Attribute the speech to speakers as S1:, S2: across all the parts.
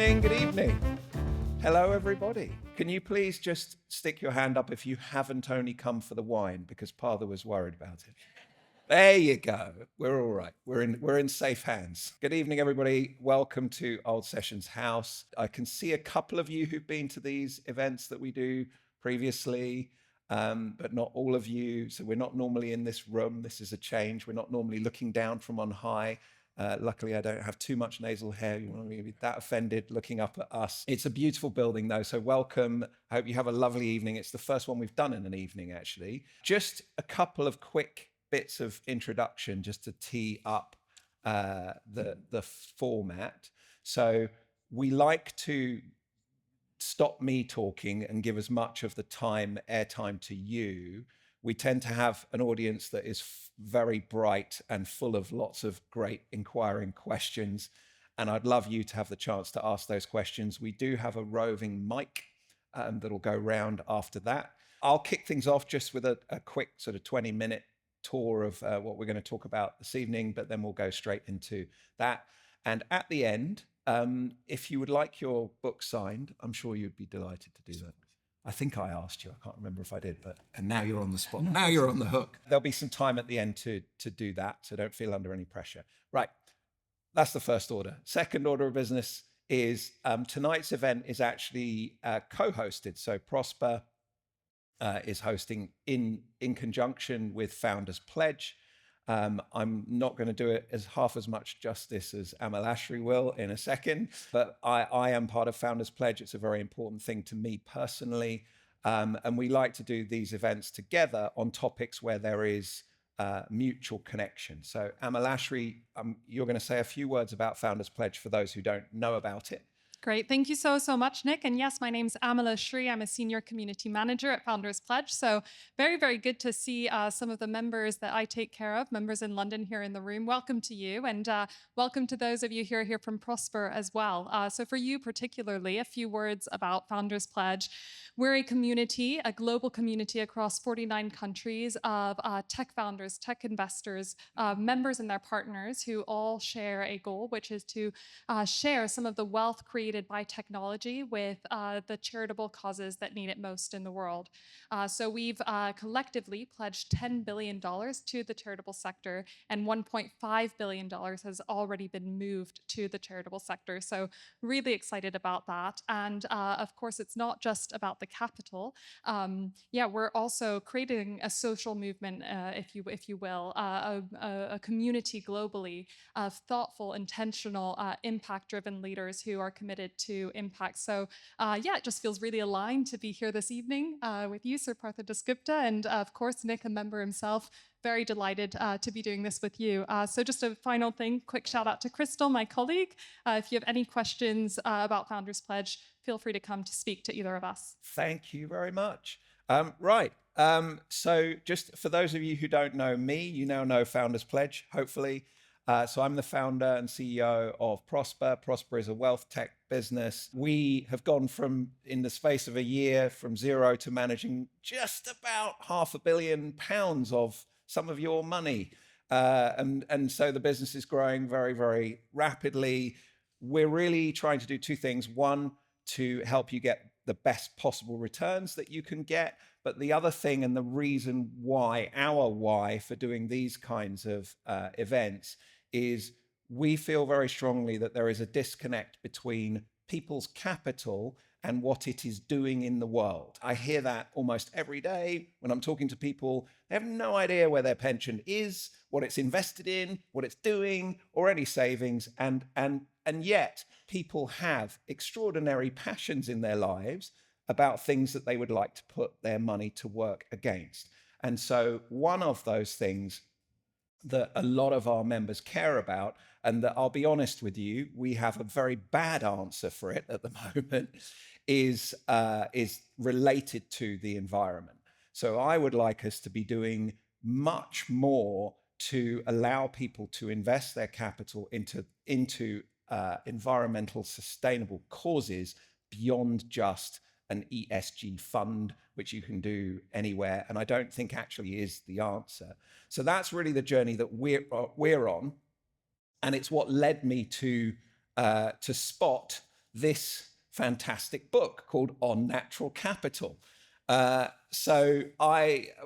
S1: evening, good evening. Hello, everybody. Can you please just stick your hand up if you haven't only come for the wine, because Partha was worried about it. There you go. We're all right. We're in safe hands. Good evening, everybody. Welcome to Old Sessions House. I can see a couple of you who've been to these events that we do previously, but not all of you. So we're not normally in this room. This is a change. We're not normally looking down from on high. Luckily, I don't have too much nasal hair. You won't be that offended looking up at us. It's a beautiful building, though, so welcome. I hope you have a lovely evening. It's the first one we've done in an evening, actually. Just a couple of quick bits of introduction just to tee up the format. So we like to stop me talking and give as much of the airtime to you. We tend to have an audience that is very bright and full of lots of great inquiring questions. And I'd love you to have the chance to ask those questions. We do have a roving mic that'll go round after that. I'll kick things off just with a quick sort of 20-minute tour of what we're going to talk about this evening, but then we'll go straight into that. And at the end, if you would like your book signed, I'm sure you'd be delighted to do that. I think I asked you. I can't remember if I did, and now you're on the spot. Now you're on the hook. There'll be some time at the end to do that, so don't feel under any pressure. Right, that's the first order. Second order of business is tonight's event is actually co-hosted. So Prosper is hosting in conjunction with Founders Pledge. I'm not going to do it as half as much justice as Amal Ashry will in a second, but I am part of Founders Pledge. It's a very important thing to me personally. And we like to do these events together on topics where there is mutual connection. So Amal Ashry, you're going to say a few words about Founders Pledge for those who don't know about it.
S2: Great. Thank you so much, Nick. And yes, my name's Amala Shri. I'm a senior community manager at Founders Pledge. So very, very good to see some of the members that I take care of, members in London here in the room. Welcome to you, and welcome to those of you who are here from Prosper as well. So for you particularly, a few words about Founders Pledge. We're a community, a global community across 49 countries of tech founders, tech investors, members and their partners who all share a goal, which is to share some of the wealth created by technology with the charitable causes that need it most in the world. So we've collectively pledged $10 billion to the charitable sector, and $1.5 billion has already been moved to the charitable sector. So really excited about that. And of course, it's not just about the capital. We're also creating a social movement, if you will, a community globally of thoughtful, intentional, impact-driven leaders who are committed to impact. So it just feels really aligned to be here this evening with you, Sir Partha Dasgupta, and of course, Nick, a member himself. Very delighted to be doing this with you. So just a final thing, quick shout out to Crystal, my colleague. If you have any questions about Founders Pledge, feel free to come to speak to either of us.
S1: Thank you very much. So just for those of you who don't know me, you now know Founders Pledge, hopefully. So I'm the founder and CEO of Prosper. Prosper is a wealth tech business. We have gone from, in the space of a year, from zero to managing just about £500 million of some of your money. And so the business is growing very, very rapidly. We're really trying to do two things. One, to help you get the best possible returns that you can get. But the other thing, and the reason why, our why for doing these kinds of events, is we feel very strongly that there is a disconnect between people's capital and what it is doing in the world. I hear that almost every day when I'm talking to people. They have no idea where their pension is, what it's invested in, what it's doing, or any savings. And yet people have extraordinary passions in their lives about things that they would like to put their money to work against. And so one of those things that a lot of our members care about, and that I'll be honest with you, we have a very bad answer for it at the moment, is related to the environment. So I would like us to be doing much more to allow people to invest their capital into environmental sustainable causes beyond just an ESG fund, which you can do anywhere, and I don't think actually is the answer. So that's really the journey that we're on, and it's what led me to spot this fantastic book called On Natural Capital. So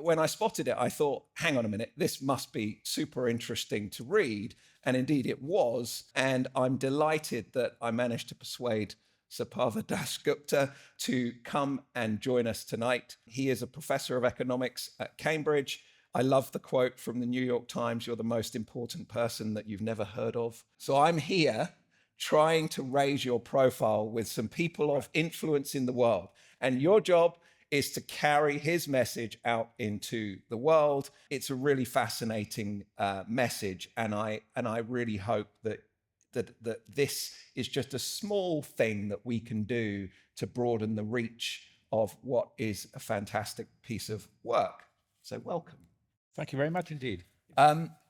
S1: when I spotted it, I thought, hang on a minute, this must be super interesting to read. And indeed it was. And I'm delighted that I managed to persuade Sir Partha Dasgupta to come and join us tonight. He is a professor of economics at Cambridge. I love the quote from the New York Times, "You're the most important person that you've never heard of." So I'm here trying to raise your profile with some people of influence in the world. And your job is to carry his message out into the world. It's a really fascinating message. And I really hope that this is just a small thing that we can do to broaden the reach of what is a fantastic piece of work. So welcome.
S3: Thank you very much indeed.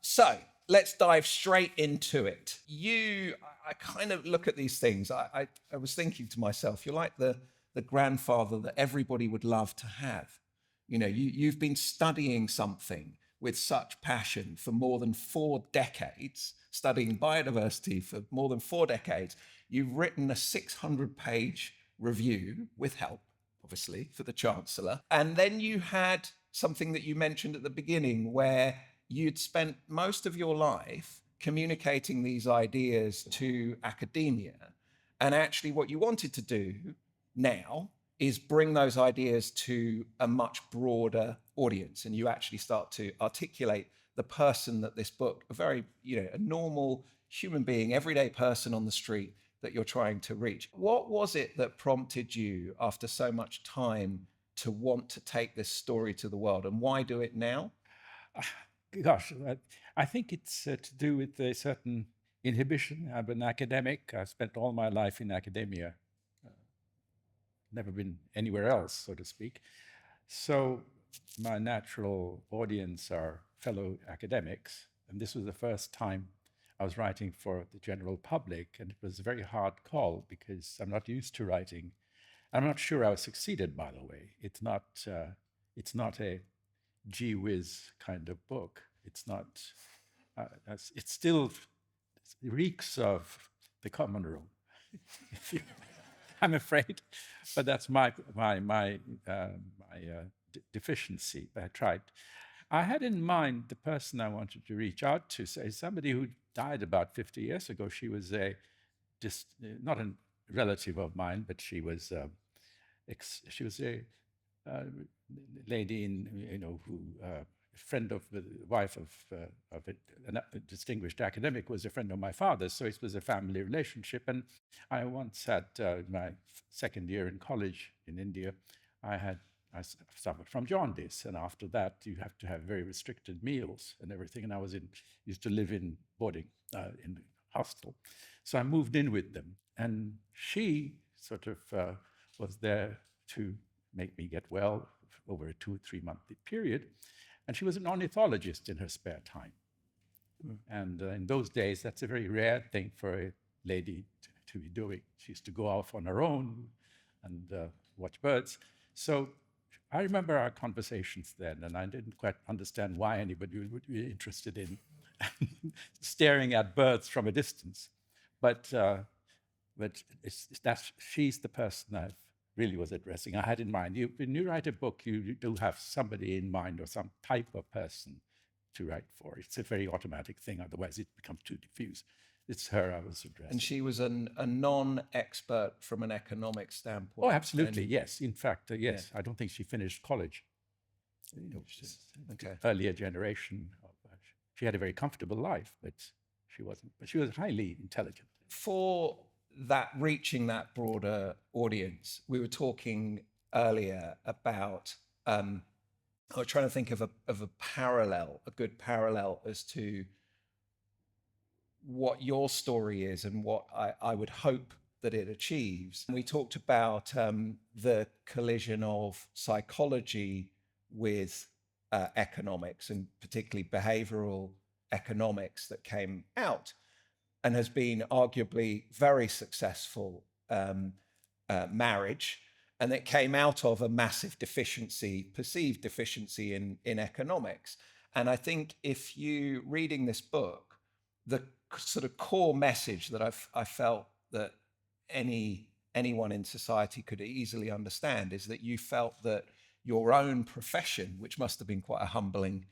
S1: So let's dive straight into it. I kind of look at these things. I was thinking to myself, you're like the grandfather that everybody would love to have. You know, you've been studying something with such passion for more than 4 decades, studying biodiversity for more than 4 decades. You've written a 600-page review with help, obviously, for the Chancellor. And then you had something that you mentioned at the beginning where you'd spent most of your life communicating these ideas to academia. And actually what you wanted to do now is bring those ideas to a much broader audience. And you actually start to articulate the person that this book, a normal human being, everyday person on the street that you're trying to reach. What was it that prompted you after so much time to want to take this story to the world, and why do it now?
S3: Gosh, I think it's to do with a certain inhibition. I'm an academic. I spent all my life in academia, never been anywhere else, so to speak. So my natural audience are fellow academics, and this was the first time I was writing for the general public, and it was a very hard call because I'm not used to writing. I'm not sure I succeeded, by the way. It's not a gee whiz kind of book. It's not. It still reeks of the common room. I'm afraid, but that's my deficiency. But I tried. I had in mind the person I wanted to reach out to, say somebody who died about 50 years ago. She was not a relative of mine, but she was a lady friend of the wife of a distinguished academic, was a friend of my father's, so it was a family relationship. And I once had my second year in college in India, I suffered from jaundice, and after that you have to have very restricted meals and everything. And I used to live in boarding in the hostel, so I moved in with them, and she sort of was there to make me get well over a 2-3 month period. And she was an ornithologist in her spare time. And in those days, that's a very rare thing for a lady to be doing. She used to go off on her own and watch birds. So I remember our conversations then, and I didn't quite understand why anybody would be interested in staring at birds from a distance. But she's the person I really was addressing. I had in mind, when you write a book, you do have somebody in mind or some type of person to write for. It's a very automatic thing, otherwise it becomes too diffuse. It's her I was addressing.
S1: And she was a non-expert from an economic standpoint.
S3: Oh, absolutely, yes. In fact, yes. Yeah. I don't think she finished college.
S1: Okay.
S3: Earlier generation. She had a very comfortable life, but she wasn't. But she was highly intelligent.
S1: For reaching that broader audience, we were talking earlier about. I was trying to think of a parallel, a good parallel as to what your story is and what I would hope that it achieves. And we talked about the collision of psychology with economics, and particularly behavioral economics, that came out and has been arguably very successful marriage. And it came out of a massive perceived deficiency in economics. And I think if you reading this book, the sort of core message that I felt that any anyone in society could easily understand, is that you felt that your own profession, which must have been quite a humbling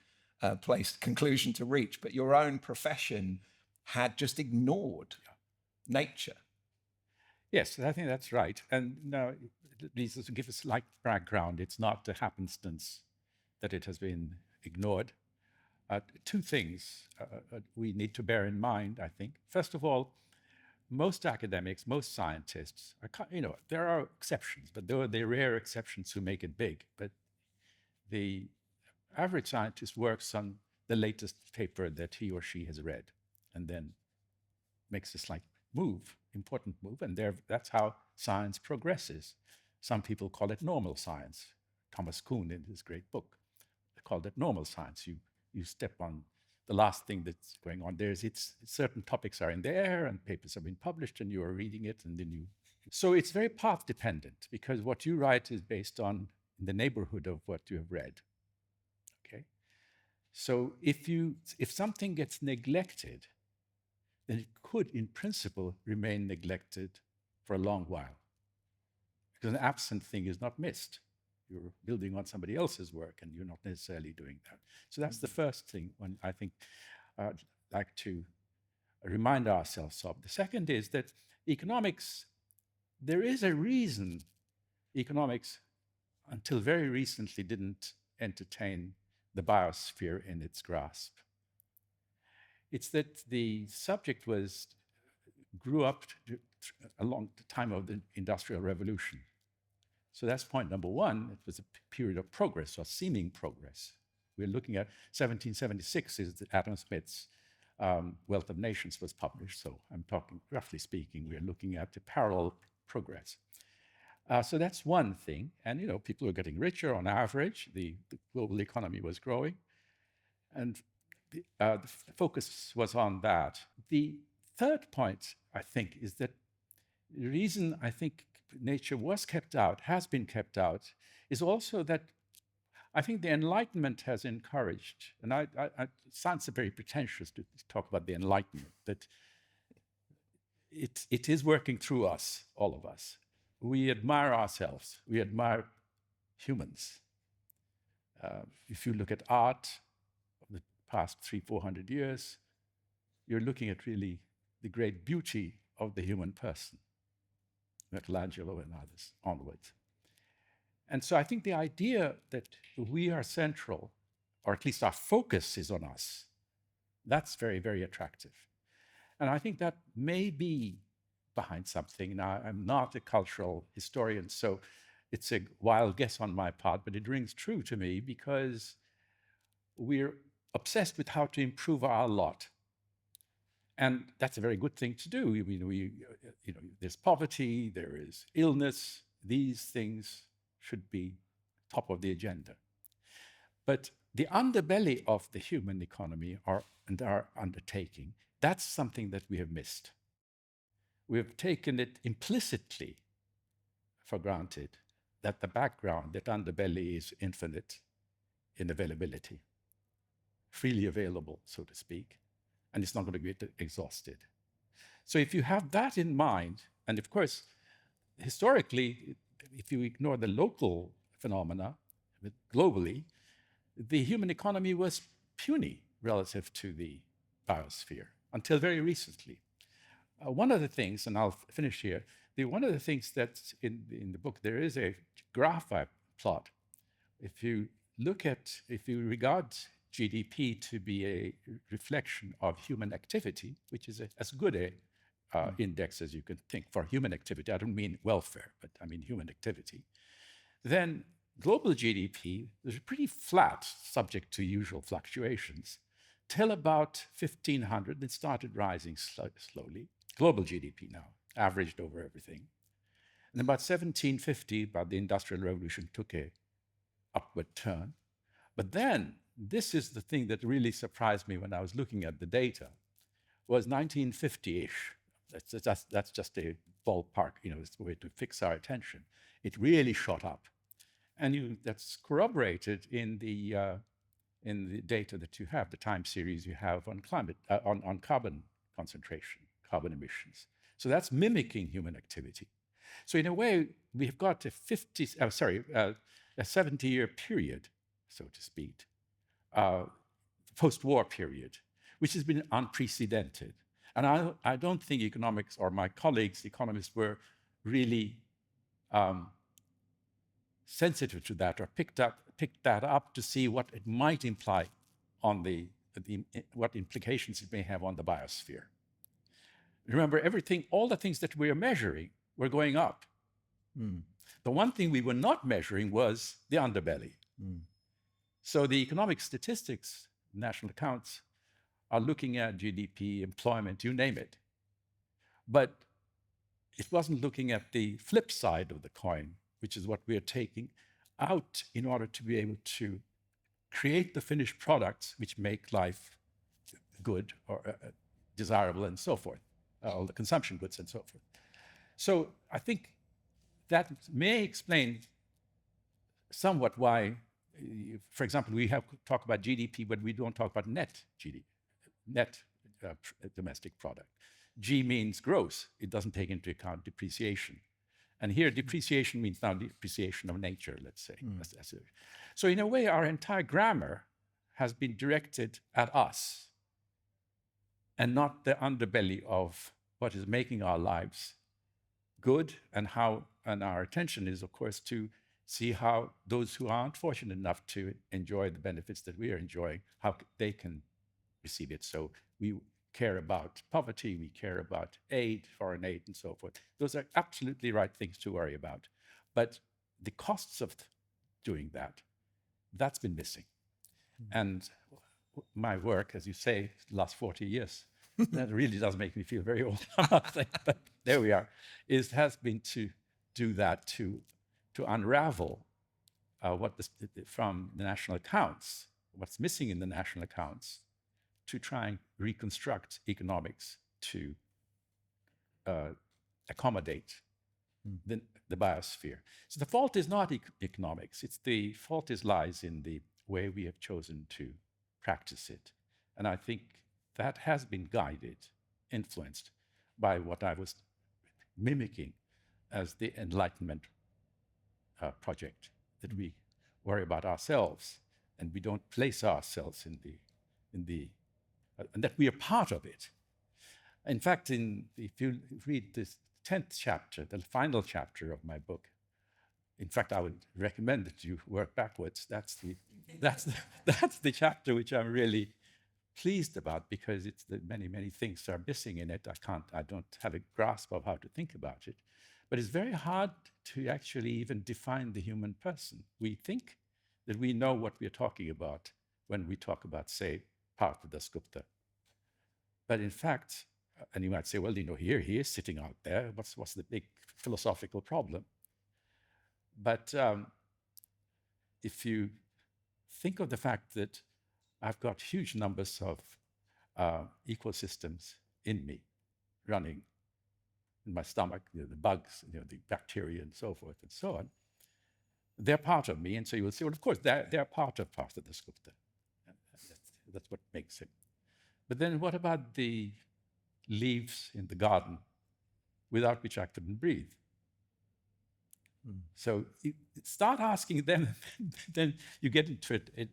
S1: conclusion to reach, but your own profession had just ignored nature.
S3: Yes, I think that's right. And now, to give a slight background, it's not a happenstance that it has been ignored. Two things we need to bear in mind, I think. First of all, most academics, most scientists, there are exceptions, but there are the rare exceptions who make it big. But the average scientist works on the latest paper that he or she has read and then makes a slight important move, and that's how science progresses. Some people call it normal science. Thomas Kuhn, in his great book, called it normal science. You step on the last thing that's going on. Certain topics are in the air, and papers have been published, and you are reading it, and then So it's very path dependent, because what you write is based on in the neighborhood of what you have read. Okay, so if something gets neglected, then it could, in principle, remain neglected for a long while, because an absent thing is not missed. You're building on somebody else's work, and you're not necessarily doing that. So that's the first thing I think I'd like to remind ourselves of. The second is that economics, there is a reason economics, until very recently, didn't entertain the biosphere in its grasp. It's that the subject grew up along the time of the Industrial Revolution. So that's point number one. It was a period of progress, or seeming progress. We're looking at 1776 is Adam Smith's Wealth of Nations was published. So I'm talking, roughly speaking, we're looking at the parallel progress. So that's one thing. And, people were getting richer on average. The global economy was growing. And the focus was on that. The third point, I think, is that the reason I think nature was kept out, has been kept out, is also that I think the Enlightenment has encouraged, and it sounds very pretentious to talk about the Enlightenment, that it is working through us, all of us. We admire ourselves. We admire humans. If you look at art of the past 300-400 years, you're looking at really the great beauty of the human person, Michelangelo and others onwards. And so I think the idea that we are central, or at least our focus is on us, that's very, very attractive. And I think that may be behind something. Now, I'm not a cultural historian, so it's a wild guess on my part, but it rings true to me because we're obsessed with how to improve our lot. And that's a very good thing to do. I mean, there's poverty, there is illness. These things should be top of the agenda. But the underbelly of the human economy and our undertaking, that's something that we have missed. We have taken it implicitly for granted that the background, that underbelly, is infinite in availability, freely available, so to speak, and it's not going to be exhausted. So if you have that in mind, and of course, historically, if you ignore the local phenomena, but globally, the human economy was puny relative to the biosphere until very recently. One of the things, and I'll finish here, one of the things that's in the book, there is a graph I plot. If you regard GDP to be a reflection of human activity, which is as good a index as you can think for human activity, I don't mean welfare, but I mean human activity, then global GDP is pretty flat, subject to usual fluctuations, till about 1500. It started rising slowly. Global GDP now, averaged over everything. And about 1750, about the Industrial Revolution, took a upward turn. But then, this is the thing that really surprised me when I was looking at the data, was 1950-ish. That's just a ballpark, it's the way to fix our attention. It really shot up. And that's corroborated in the data that you have, the time series you have on climate, on carbon concentration, carbon emissions. So that's mimicking human activity. So in a way, we've got a 70-year period, so to speak, post-war period, which has been unprecedented. And I don't think economics or my colleagues, economists, were really sensitive to that or picked that up to see what it might imply on what implications it may have on the biosphere. Remember, all the things that we are measuring were going up.
S1: Mm.
S3: The one thing we were not measuring was the underbelly.
S1: Mm.
S3: So the economic statistics, national accounts, are looking at GDP, employment, you name it. But it wasn't looking at the flip side of the coin, which is what we are taking out in order to be able to create the finished products which make life good or desirable and so forth, all the consumption goods and so forth. So I think that may explain somewhat why, for example, we have talk about GDP, but we don't talk about net GDP, net domestic product. G means gross. It doesn't take into account depreciation. And here, depreciation means now depreciation of nature, let's say. So in a way, our entire grammar has been directed at us and not the underbelly of what is making our lives good, and our attention is, of course, to see how those who aren't fortunate enough to enjoy the benefits that we are enjoying, how they can receive it. So we care about poverty, we care about aid, foreign aid, and so forth. Those are absolutely right things to worry about. But the costs of doing that, that's been missing. And my work, as you say, the last 40 years, that really does make me feel very old, but there we are, has been to do that, to unravel from the national accounts, what's missing in the national accounts, to try and reconstruct economics to accommodate the biosphere. So the fault is not economics. The fault lies in the way we have chosen to practice it. And I think that has been guided, influenced by what I was mimicking as the Enlightenment project, that we worry about ourselves and we don't place ourselves in the and that we are part of it. In fact, if you read this 10th chapter, the final chapter of my book, in fact, I would recommend that you work backwards. That's the chapter which I'm really pleased about, because it's the many things are missing in it. I don't have a grasp of how to think about it. But it's very hard to actually even define the human person. We think that we know what we're talking about when we talk about, say, Partha Dasgupta. But in fact, and you might say, well, here he is sitting out there. What's the big philosophical problem? But if you think of the fact that I've got huge numbers of ecosystems in me running in my stomach, the bugs, the bacteria and so forth and so on, they're part of me. And so you will say, well, of course, they're part of Partha Dasgupta. That's what makes it. But then what about the leaves in the garden without which I couldn't breathe? So you start asking them, then you get into it.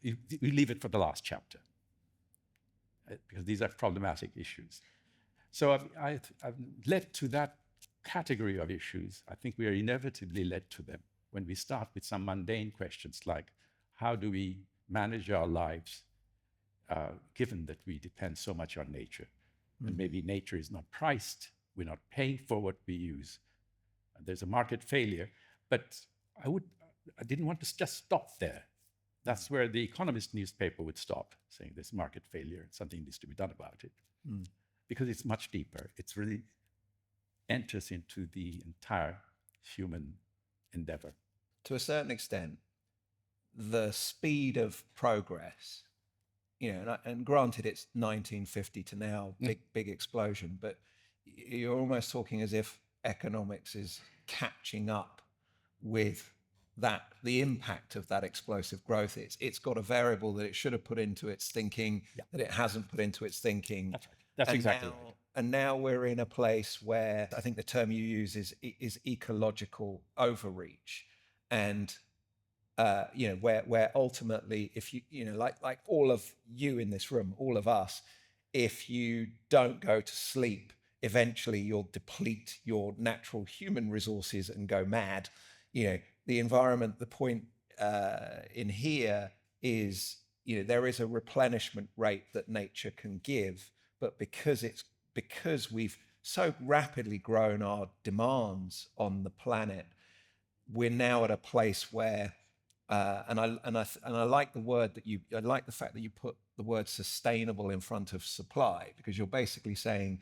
S3: You leave it for the last chapter, because these are problematic issues. So I've led to that category of issues. I think we are inevitably led to them when we start with some mundane questions like, how do we manage our lives given that we depend so much on nature? And maybe nature is not priced, we're not paying for what we use. There's a market failure, but I didn't want to just stop there. That's where the Economist newspaper would stop, saying there's market failure, something needs to be done about it. Because it's much deeper. It really enters into the entire human endeavor.
S1: To a certain extent, the speed of progress, and granted it's 1950 to now, big explosion, but you're almost talking as if economics is catching up with the impact of that explosive growth. It's got a variable that it should have put into its thinking that it hasn't put into its thinking.
S3: That's right. That's exactly
S1: now
S3: right.
S1: and now we're in a place where I think the term you use is ecological overreach, and where ultimately, if like all of you in this room, all of us, if you don't go to sleep, eventually you'll deplete your natural human resources and go mad. The environment, the point in here is, there is a replenishment rate that nature can give, but because we've so rapidly grown our demands on the planet, we're now at a place where, and I like I like the fact that you put the word sustainable in front of supply, because you're basically saying,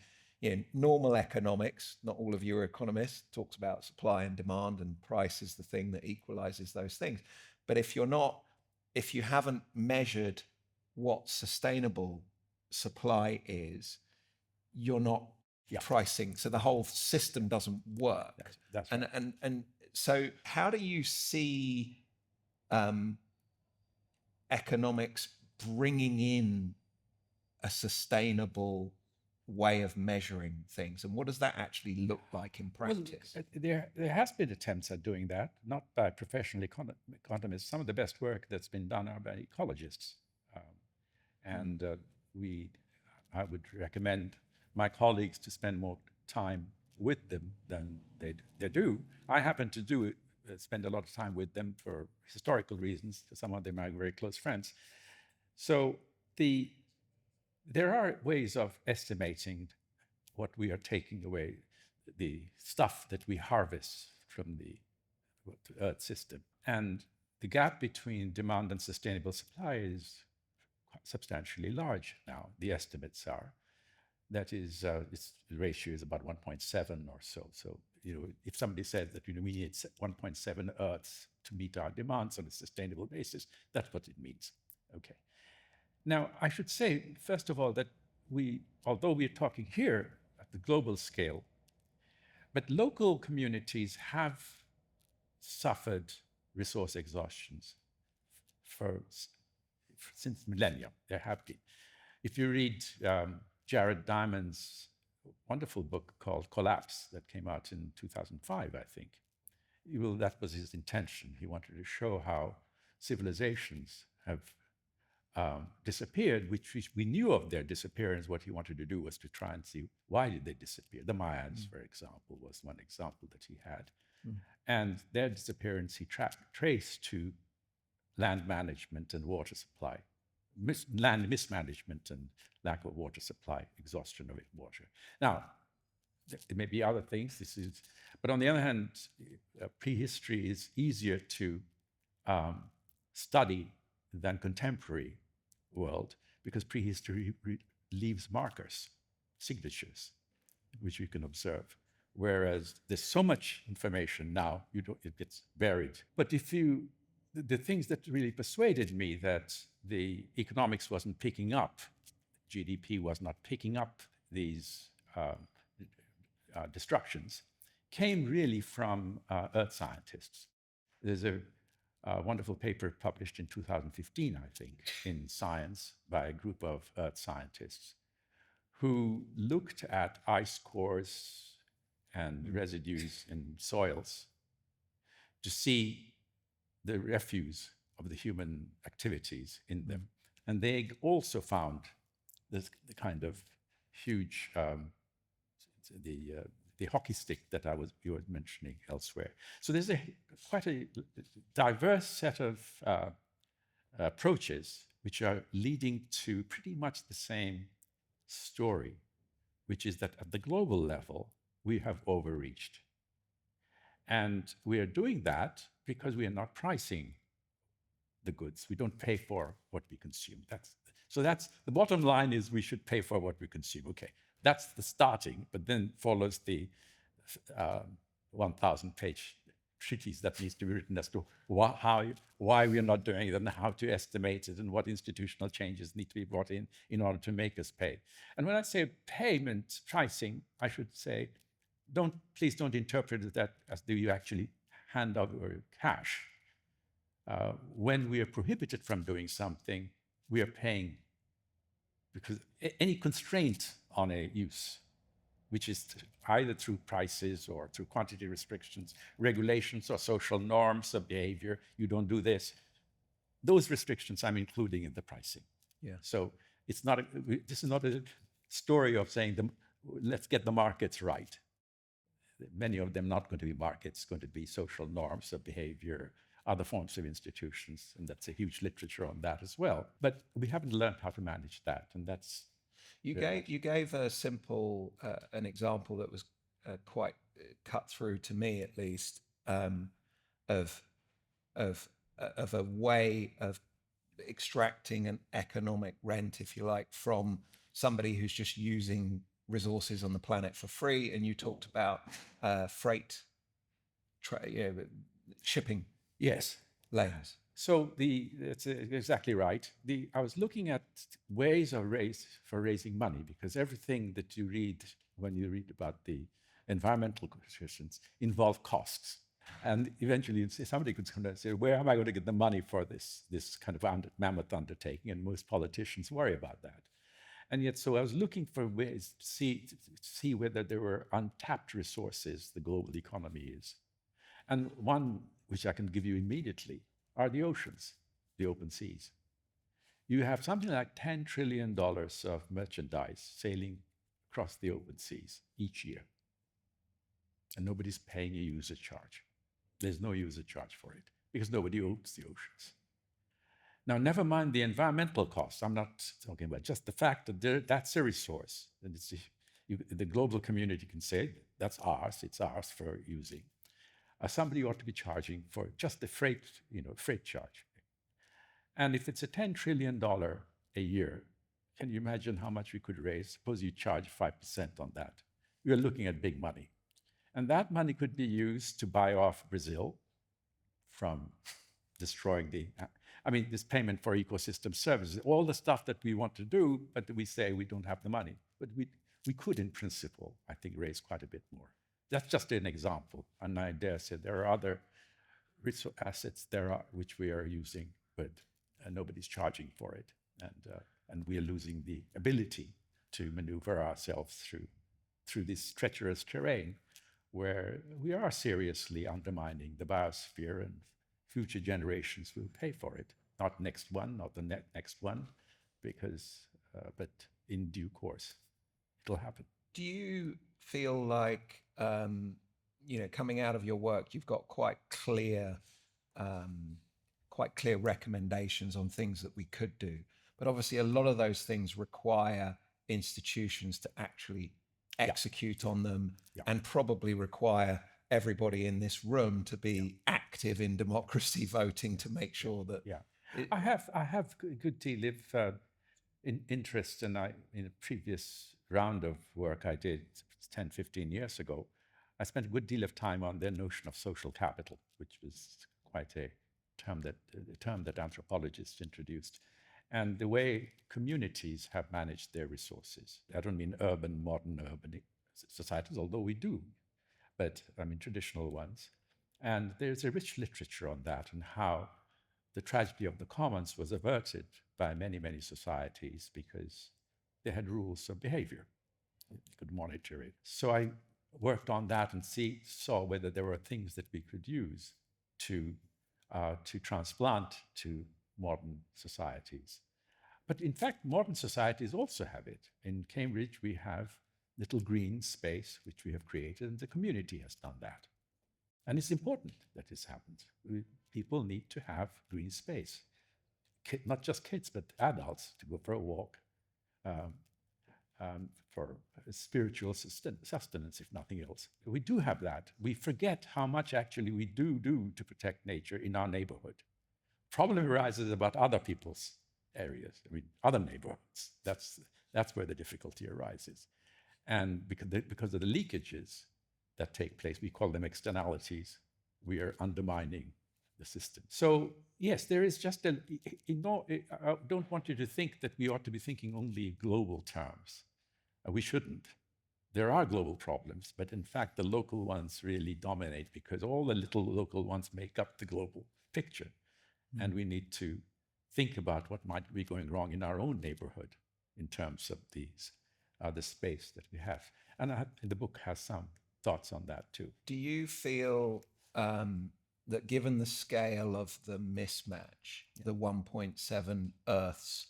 S1: normal economics, not all of you are economists, talks about supply and demand, and price is the thing that equalizes those things. But if you haven't measured what sustainable supply is, you're not pricing. So the whole system doesn't work.
S3: That's right.
S1: And so how do you see economics bringing in a sustainable way of measuring things, and what does that actually look like in practice?
S3: Well, there has been attempts at doing that, not by professional economists. Some of the best work that's been done are by ecologists, and I would recommend my colleagues to spend more time with them than they do. I happen to spend a lot of time with them for historical reasons. Some of them are very close friends. So there are ways of estimating what we are taking away, the stuff that we harvest from the Earth system. And the gap between demand and sustainable supply is substantially large now. The estimates are. That is, the ratio is about 1.7 or so. So, if somebody said that we need 1.7 Earths to meet our demands on a sustainable basis, that's what it means. Okay. Now, I should say, first of all, that although we're talking here at the global scale, but local communities have suffered resource exhaustions since millennia. There have been. If you read Jared Diamond's wonderful book called Collapse that came out in 2005, I think, that was his intention. He wanted to show how civilizations have disappeared, which we knew of their disappearance. What he wanted to do was to try and see why did they disappear. The Mayans, for example, was one example that he had. And their disappearance he traced to land management and water supply, land mismanagement and lack of water supply, exhaustion of water. Now, there may be other things. But on the other hand, prehistory is easier to study than contemporary world, because prehistory leaves markers, signatures, which you can observe. Whereas there's so much information now, it gets buried. But the things that really persuaded me that the economics wasn't picking up, GDP was not picking up these destructions, came really from earth scientists. There's a wonderful paper published in 2015, I think, in Science by a group of earth scientists who looked at ice cores and residues in soils to see the refuse of the human activities in them. And they also found the kind of huge, the hockey stick that you were mentioning elsewhere. So there's quite a diverse set of approaches which are leading to pretty much the same story, which is that at the global level, we have overreached. And we are doing that because we are not pricing the goods. We don't pay for what we consume. So that's the bottom line, is we should pay for what we consume. Okay, that's the starting, but then follows the 1,000-page treatise that needs to be written as to why we are not doing it, and how to estimate it, and what institutional changes need to be brought in order to make us pay. And when I say payment pricing, I should say, please don't interpret that as do you actually hand over cash. When we are prohibited from doing something, we are paying, because any constraint on a use which is either through prices or through quantity restrictions, regulations, or social norms of behavior. You don't do this. Those restrictions I'm including in the pricing.
S1: Yeah.
S3: So it's not this is not a story of saying let's get the markets right. Many of them not going to be markets, going to be social norms of behavior, other forms of institutions, and that's a huge literature on that as well. But we haven't learned how to manage that, and that's
S1: You gave a simple an example that was quite cut through to me, at least, of a way of extracting an economic rent, if you like, from somebody who's just using resources on the planet for free. And you talked about freight, shipping.
S3: yes.
S1: Lanes.
S3: So that's exactly right. I was looking at ways of raising money, because everything that you read when you read about the environmental questions involve costs. And eventually somebody could come and say, where am I going to get the money for this kind of mammoth undertaking? And most politicians worry about that. And yet, so I was looking for ways to see whether there were untapped resources the global economy is. And one which I can give you immediately are the oceans, the open seas. You have something like $10 trillion of merchandise sailing across the open seas each year. And nobody's paying a user charge. There's no user charge for it because nobody owns the oceans. Now, never mind the environmental costs. I'm not talking about just the fact that that's a resource. And the global community can say, that's ours, it's ours for using. Somebody ought to be charging for just the freight charge. And if it's a $10 trillion a year, can you imagine how much we could raise? Suppose you charge 5% on that. We're looking at big money. And that money could be used to buy off Brazil from destroying this payment for ecosystem services, all the stuff that we want to do, but we say we don't have the money. But we could, in principle, I think, raise quite a bit more. That's just an example. And I dare say there are other assets which we are using, but nobody's charging for it. And we are losing the ability to maneuver ourselves through this treacherous terrain where we are seriously undermining the biosphere, and future generations will pay for it. Not next one, not the next one, but in due course, it'll happen.
S1: Do you feel like, coming out of your work, you've got quite clear recommendations on things that we could do, but obviously a lot of those things require institutions to actually execute on them, and probably require everybody in this room to be active in democracy voting to make sure that.
S3: I have a good deal of interest, and in a previous round of work I did 10, 15 years ago, I spent a good deal of time on the notion of social capital, which was quite a term that anthropologists introduced, and the way communities have managed their resources. I don't mean modern urban societies, although we do, but I mean traditional ones. And there's a rich literature on that, and how the tragedy of the commons was averted by many, many societies because they had rules of behavior. You could monitor it. So I worked on that and saw whether there were things that we could use to transplant to modern societies. But in fact, modern societies also have it. In Cambridge, we have little green space, which we have created, and the community has done that. And it's important that this happens. People need to have green space. Not just kids, but adults, to go for a walk, for spiritual sustenance, if nothing else. We do have that. We forget how much actually we do to protect nature in our neighborhood. Problem arises about other people's areas, other neighborhoods. That's where the difficulty arises. And because of the leakages that take place, we call them externalities, we are undermining the system. So yes, there is just I don't want you to think that we ought to be thinking only in global terms. We shouldn't. There are global problems, but in fact, the local ones really dominate because all the little local ones make up the global picture. Mm. And we need to think about what might be going wrong in our own neighborhood in terms of these the space that we have. And the book has some thoughts on that too.
S1: Do you feel that given the scale of the mismatch, the 1.7 Earth's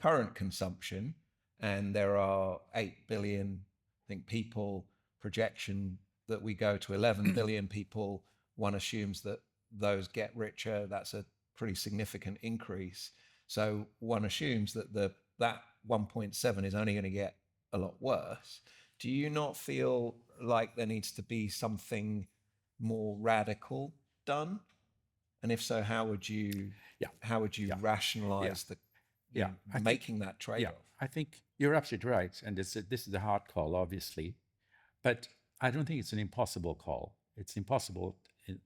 S1: current consumption, and there are 8 billion, I think, people, projection that we go to 11 billion people, one assumes that those get richer, that's a pretty significant increase. So one assumes that that 1.7 is only going to get a lot worse. Do you not feel like there needs to be something more radical done? And if so, how would you rationalize making that trade-off?
S3: I think you're absolutely right. And this is a hard call, obviously. But I don't think it's an impossible call. It's impossible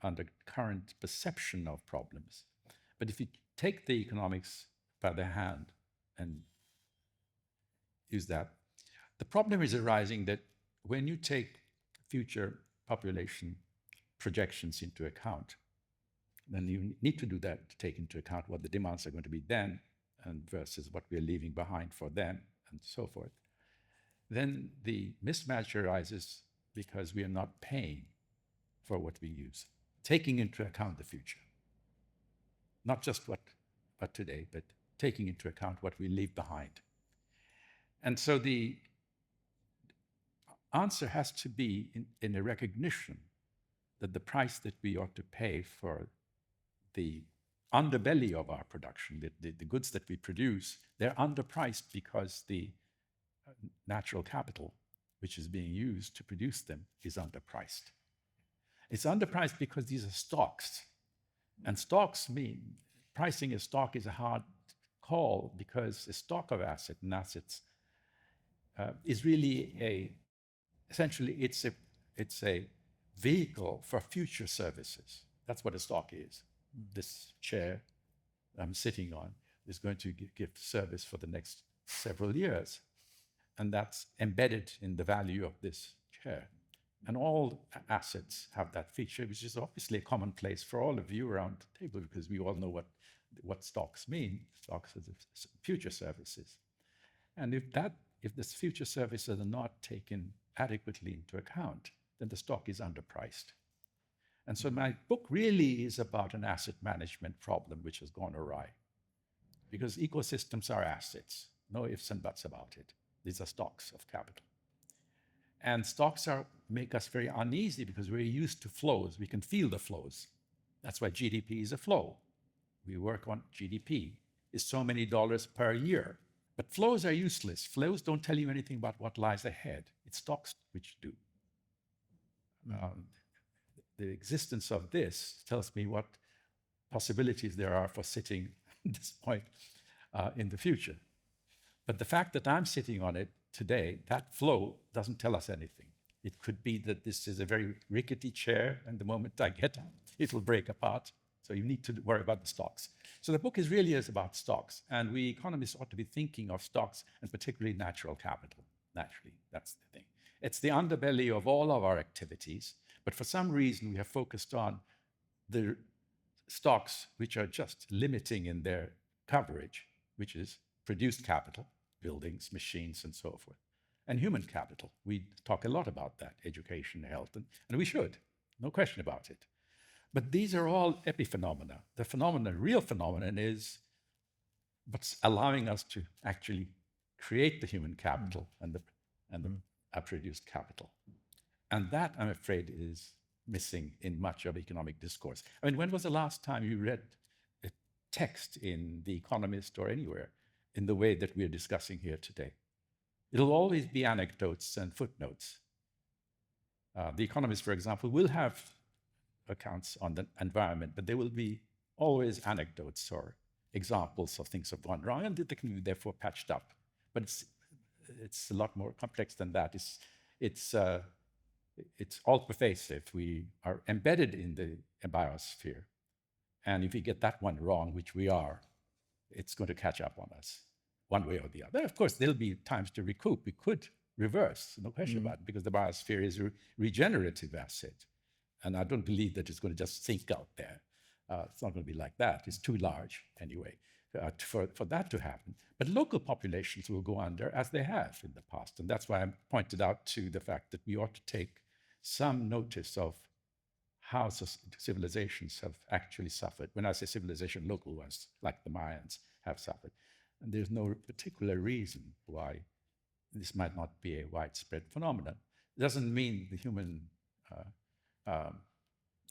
S3: under current perception of problems. But if you take the economics by the hand and use that, the problem is arising that when you take future population projections into account, then you need to do that to take into account what the demands are going to be then and versus what we're leaving behind for them and so forth. Then the mismatch arises because we are not paying for what we use, taking into account the future. Not just what today, but taking into account what we leave behind. And so the answer has to be in a recognition that the price that we ought to pay for the underbelly of our production, the goods that we produce, they're underpriced because the natural capital which is being used to produce them is underpriced. It's underpriced because these are stocks. And stocks mean pricing a stock is a hard call because a stock of assets is really essentially it's a vehicle for future services. That's what a stock is. This chair I'm sitting on is going to give service for the next several years. And that's embedded in the value of this chair. And all assets have that feature, which is obviously a commonplace for all of you around the table because we all know what stocks mean. Stocks are future services. And if this future services are not taken adequately into account, then the stock is underpriced. And so my book really is about an asset management problem which has gone awry. Because ecosystems are assets, no ifs and buts about it. These are stocks of capital. And stocks make us very uneasy because we're used to flows. We can feel the flows. That's why GDP is a flow. We work on GDP. It's so many dollars per year. But flows are useless. Flows don't tell you anything about what lies ahead. It's stocks which do. The existence of this tells me what possibilities there are for sitting at this point in the future. But the fact that I'm sitting on it today, that flow doesn't tell us anything. It could be that this is a very rickety chair, and the moment I get up, it will break apart. So you need to worry about the stocks. So the book really is about stocks, and we economists ought to be thinking of stocks, and particularly natural capital. Naturally, that's the thing. It's the underbelly of all of our activities, but for some reason we have focused on the stocks which are just limiting in their coverage, which is produced capital, buildings, machines, and so forth, and human capital. We talk a lot about that, education, health, and we should, no question about it. But these are all epiphenomena. The real phenomenon is what's allowing us to actually create the human capital and the produced capital. And that, I'm afraid, is missing in much of economic discourse. I mean, when was the last time you read a text in The Economist or anywhere in the way that we're discussing here today? It'll always be anecdotes and footnotes. The Economist, for example, will have accounts on the environment, but there will be always anecdotes or examples of things that have gone wrong, and they can be therefore patched up. But it's a lot more complex than that. It's all pervasive. We are embedded in the biosphere, and if we get that one wrong, which we are, it's going to catch up on us one way or the other. Of course, there'll be times to recoup. We could reverse, no question about it, because the biosphere is a regenerative asset. And I don't believe that it's going to just sink out there. It's not going to be like that. It's too large anyway. for that to happen. But local populations will go under as they have in the past. And that's why I pointed out to the fact that we ought to take some notice of how civilizations have actually suffered. When I say civilization, local ones, like the Mayans, have suffered. And there's no particular reason why this might not be a widespread phenomenon. It doesn't mean the human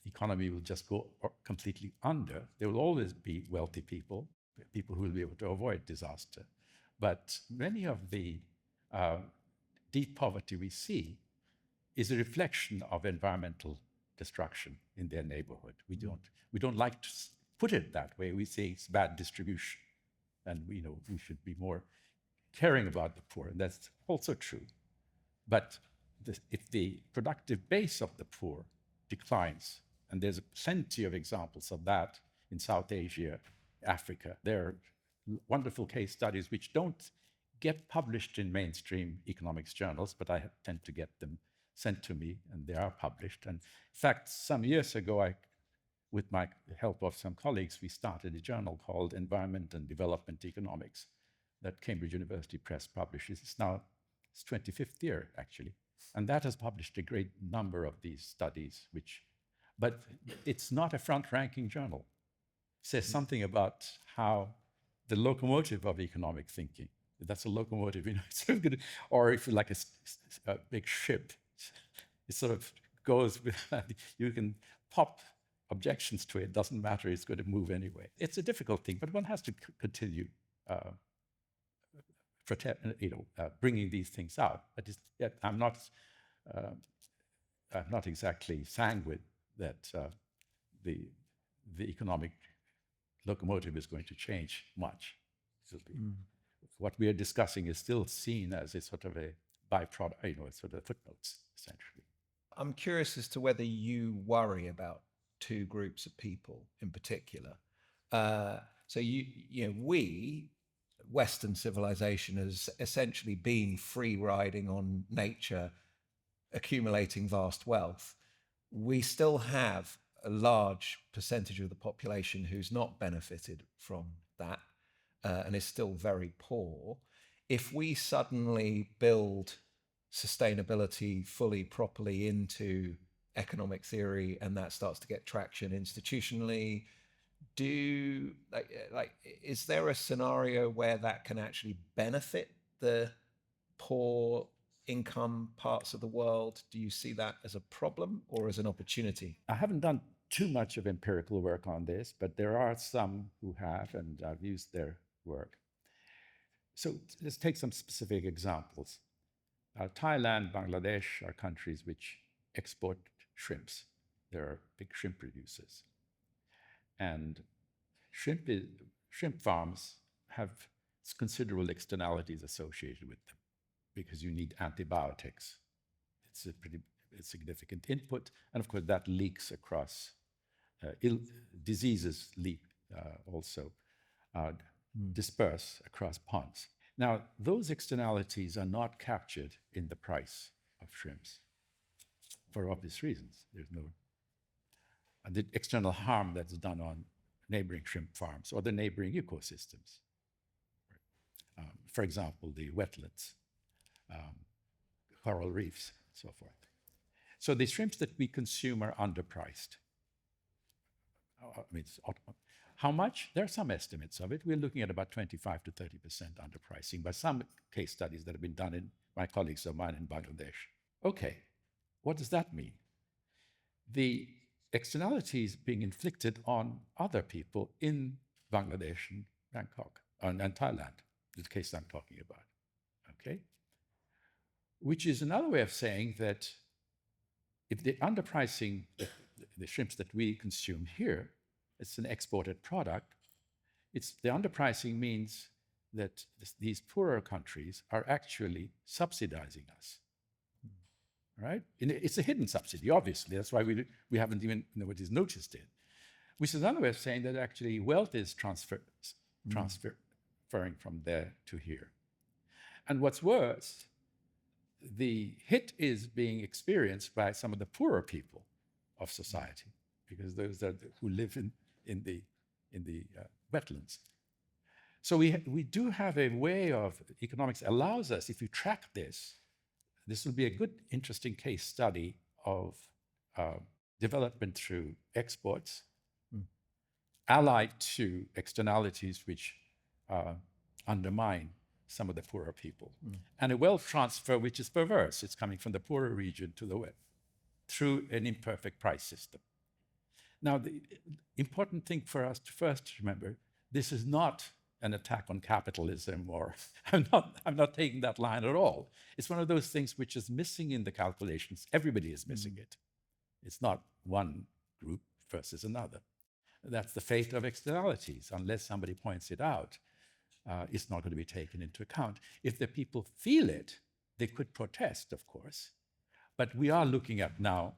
S3: economy will just go completely under. There will always be wealthy people who will be able to avoid disaster. But many of the deep poverty we see is a reflection of environmental destruction in their neighborhood. We don't like to put it that way. We say it's bad distribution, and we should be more caring about the poor, and that's also true. But if the productive base of the poor declines, and there's plenty of examples of that in South Asia, Africa, there are wonderful case studies which don't get published in mainstream economics journals, but I tend to get them sent to me, and they are published. And in fact, some years ago, with my help of some colleagues, we started a journal called Environment and Development Economics that Cambridge University Press publishes. It's now its 25th year, actually. And that has published a great number of these studies, but it's not a front-ranking journal. It says something about how the locomotive of economic thinking, that's a locomotive, or if you like a big ship, it sort of goes with, you can pop objections to it, doesn't matter, it's going to move anyway. It's a difficult thing, but one has to continue bringing these things out. But I'm not exactly sanguine that the economic locomotive is going to change much. What we are discussing is still seen as a sort of a byproduct, sort of footnotes, essentially.
S1: I'm curious as to whether you worry about two groups of people in particular. So we, Western civilization, has essentially been free riding on nature, accumulating vast wealth. We still have a large percentage of the population who's not benefited from that and is still very poor. If we suddenly build sustainability fully, properly into economic theory, and that starts to get traction institutionally, is there a scenario where that can actually benefit the poor income parts of the world? Do you see that as a problem or as an opportunity?
S3: I haven't done too much of empirical work on this, but there are some who have, and I've used their work. So let's take some specific examples. Thailand, Bangladesh are countries which export shrimps. They're big shrimp producers. And shrimp farms have considerable externalities associated with them because you need antibiotics. It's a pretty significant input. And of course, that leaks across, diseases leak also, disperse across ponds. Now, those externalities are not captured in the price of shrimps for obvious reasons. There's no the external harm that's done on neighboring shrimp farms or the neighboring ecosystems. For example, the wetlands, coral reefs, and so forth. So the shrimps that we consume are underpriced. How much? There are some estimates of it. We're looking at about 25 to 30% underpricing by some case studies that have been done by colleagues of mine in Bangladesh. Okay, what does that mean? The externalities being inflicted on other people in Bangladesh and Bangkok and Thailand, the case I'm talking about, okay? Which is another way of saying that if the underpricing the shrimps that we consume here, it's an exported product, the underpricing means that these poorer countries are actually subsidizing us. Right? It's a hidden subsidy, obviously. That's why we haven't even noticed it. Which is another way of saying that actually wealth is transferring from there to here. And what's worse, the hit is being experienced by some of the poorer people of society, because those are who live in the wetlands. So we do have a way of, economics allows us, if you track this will be a good, interesting case study of development through exports, allied to externalities which undermine some of the poorer people. And a wealth transfer which is perverse. It's coming from the poorer region to the west through an imperfect price system. Now, the important thing for us to first remember, this is not an attack on capitalism, or I'm not taking that line at all. It's one of those things which is missing in the calculations. Everybody is missing it. It's not one group versus another. That's the fate of externalities. Unless somebody points it out, it's not going to be taken into account. If the people feel it, they could protest, of course. But we are looking at now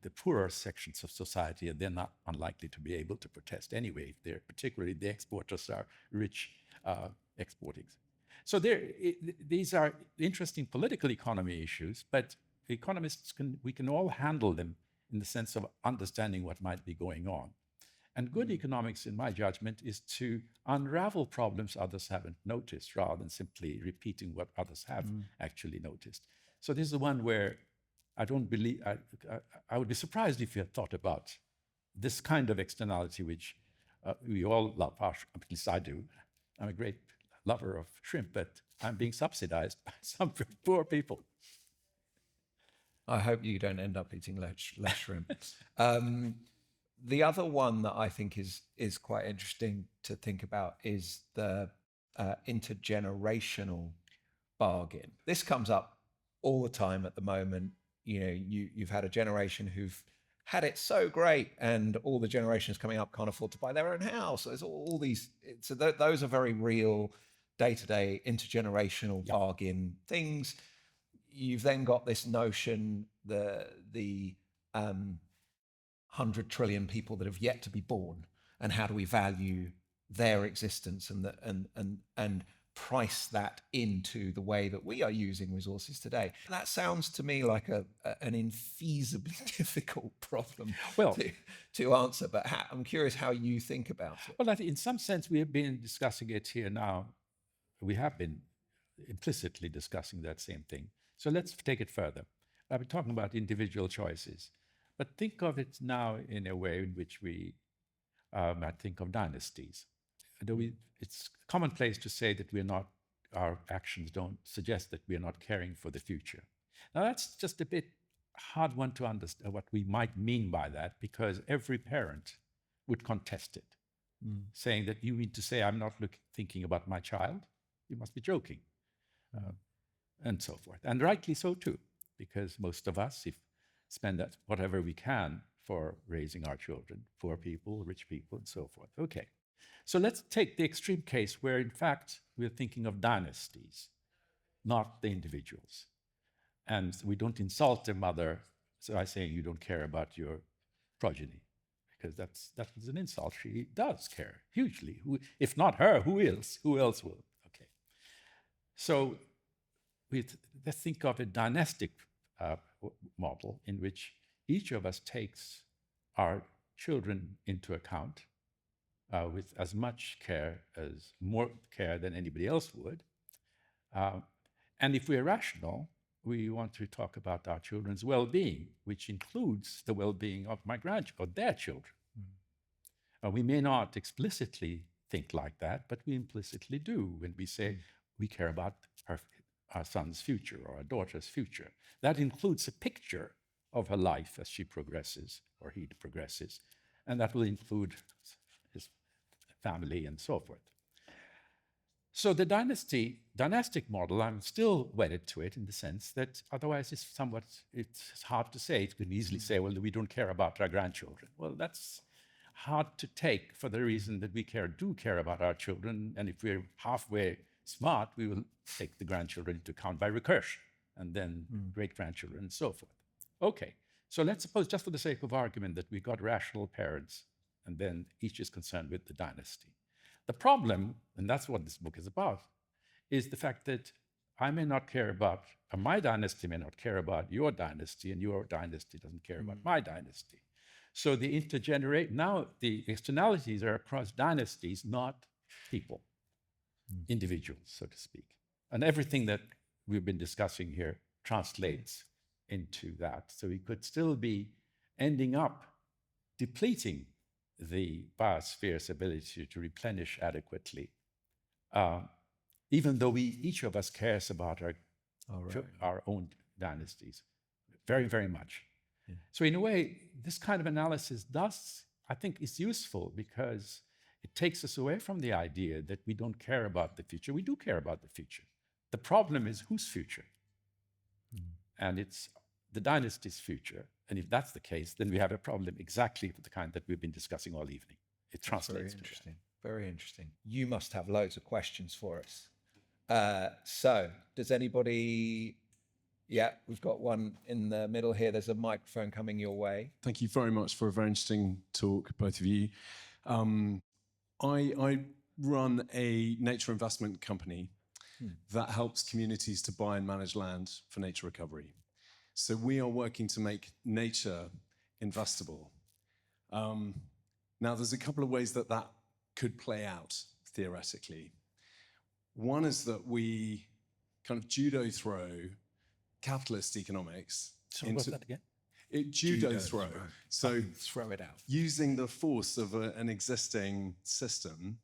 S3: the poorer sections of society, and they're not unlikely to be able to protest anyway. They're, particularly the exporters are rich exporting. So these are interesting political economy issues, but economists we can all handle them in the sense of understanding what might be going on. And good economics, in my judgment, is to unravel problems others haven't noticed, rather than simply repeating what others have actually noticed. So this is the one where I don't believe, I would be surprised if you had thought about this kind of externality, which we all love, at least I do. I'm a great lover of shrimp, but I'm being subsidized by some poor people.
S1: I hope you don't end up eating less shrimp. The other one that I think is quite interesting to think about is the intergenerational bargain. This comes up all the time at the moment. You know, you've had a generation who've had it so great, and all the generations coming up can't afford to buy their own house. There's all these. So those are very real, day-to-day intergenerational bargain things. You've then got this notion, the 100 trillion people that have yet to be born, and how do we value their existence and price that into the way that we are using resources today. That sounds to me like an infeasibly difficult problem to answer, but I'm curious how you think about it.
S3: Well, I think in some sense we have been discussing it here now. We have been implicitly discussing that same thing. So let's take it further. I've been talking about individual choices, but think of it now in a way in which we might think of dynasties. It's commonplace to say that our actions don't suggest that we are not caring for the future. Now that's just a bit hard one to understand what we might mean by that, because every parent would contest it, saying that you mean to say I'm not thinking about my child? You must be joking, and so forth. And rightly so too, because most of us spend that whatever we can for raising our children, poor people, rich people, and so forth. Okay. So let's take the extreme case where, in fact, we're thinking of dynasties, not the individuals. And we don't insult the mother by saying you don't care about your progeny, because that is an insult. She does care hugely. If not her, who else? Who else will? Okay. So let's think of a dynastic model in which each of us takes our children into account, with as much care, more care than anybody else would. And if we're rational, we want to talk about our children's well-being, which includes the well-being of my grandchildren, or their children. We may not explicitly think like that, but we implicitly do when we say we care about our son's future or our daughter's future. That includes a picture of her life as she progresses, or he progresses, and that will include his family and so forth. So the dynastic model, I'm still wedded to it in the sense that otherwise it's hard to say. It can easily say, well, we don't care about our grandchildren. Well, that's hard to take for the reason that we do care about our children, and if we're halfway smart, we will take the grandchildren into account by recursion, and then great-grandchildren and so forth. Okay, so let's suppose, just for the sake of argument, that we got rational parents, and then each is concerned with the dynasty. The problem, and that's what this book is about, is the fact that I may not care about, or my dynasty may not care about your dynasty, and your dynasty doesn't care about my dynasty. So now the externalities are across dynasties, not people, individuals, so to speak. And everything that we've been discussing here translates into that. So we could still be ending up depleting the biosphere's ability to replenish adequately, even though each of us cares about our own dynasties very, very much. Yeah. So in a way, this kind of analysis I think, is useful because it takes us away from the idea that we don't care about the future. We do care about the future. The problem is whose future? And it's the dynasty's future. And if that's the case, then we have a problem exactly of the kind that we've been discussing all evening. It translates.
S1: Very interesting. Very interesting. You must have loads of questions for us. So does anybody... Yeah, we've got one in the middle here. There's a microphone coming your way.
S4: Thank you very much for a very interesting talk, both of you. I run a nature investment company that helps communities to buy and manage land for nature recovery. So we are working to make nature investable. Now, there's a couple of ways that could play out theoretically. One is that we kind of judo throw capitalist economics.
S3: So what's that again?
S4: Judo throw. So
S1: throw it out.
S4: Using the force of an existing system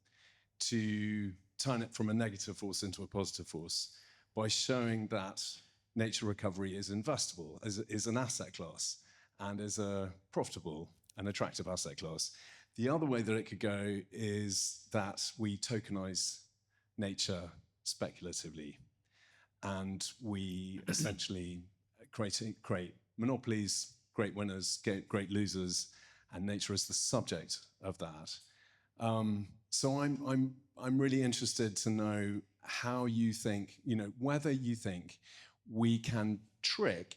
S4: to turn it from a negative force into a positive force by showing that nature recovery is investable, is an asset class, and is a profitable and attractive asset class. The other way that it could go is that we tokenize nature speculatively, and we essentially create monopolies, great winners, great losers, and nature is the subject of that. So I'm really interested to know how you think, whether you think we can trick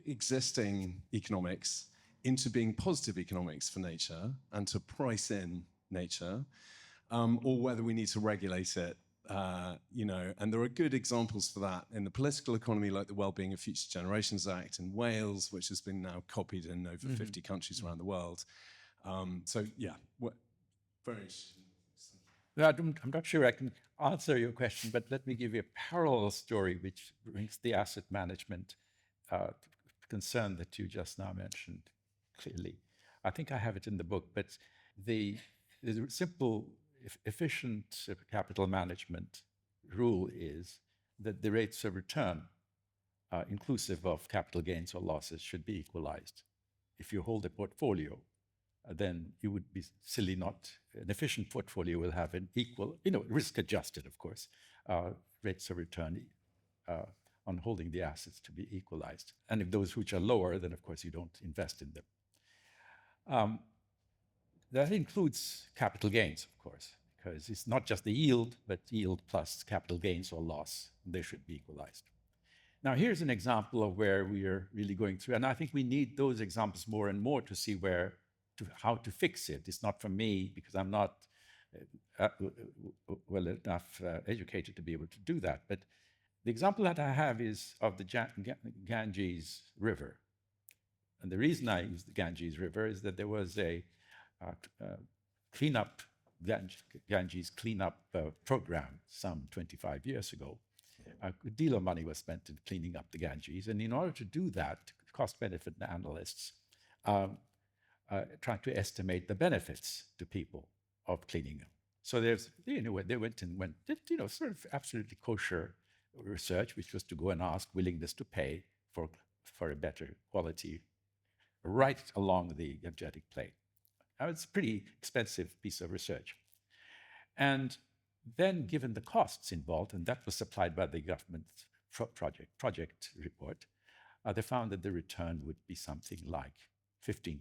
S4: existing economics into being positive economics for nature and to price in nature, or whether we need to regulate it. And there are good examples for that in the political economy, like the Wellbeing of Future Generations Act in Wales, which has been now copied in over 50 countries around the world. Very interesting.
S3: I'm not sure I can answer your question, but let me give you a parallel story which brings the asset management concern that you just now mentioned clearly. I think I have it in the book, but the simple, efficient capital management rule is that the rates of return, inclusive of capital gains or losses, should be equalized. If you hold a portfolio, then you would be silly not. An efficient portfolio will have an equal, risk adjusted, of course, rates of return on holding the assets to be equalized. And if those which are lower, then of course you don't invest in them. That includes capital gains, of course, because it's not just the yield, but yield plus capital gains or loss. They should be equalized. Now, here's an example of where we are really going through, and I think we need those examples more and more to see how to fix it. It's not for me, because I'm not well enough educated to be able to do that. But the example that I have is of the Ganges River. And the reason I use the Ganges River is that there was a Ganges cleanup program some 25 years ago. A good deal of money was spent in cleaning up the Ganges. And in order to do that, cost-benefit analysts trying to estimate the benefits to people of cleaning them. So they went did sort of absolutely kosher research, which was to go and ask willingness to pay for a better quality right along the Gangetic Plain. Now, it's a pretty expensive piece of research. And then, given the costs involved, and that was supplied by the government project report, they found that the return would be something like 15%.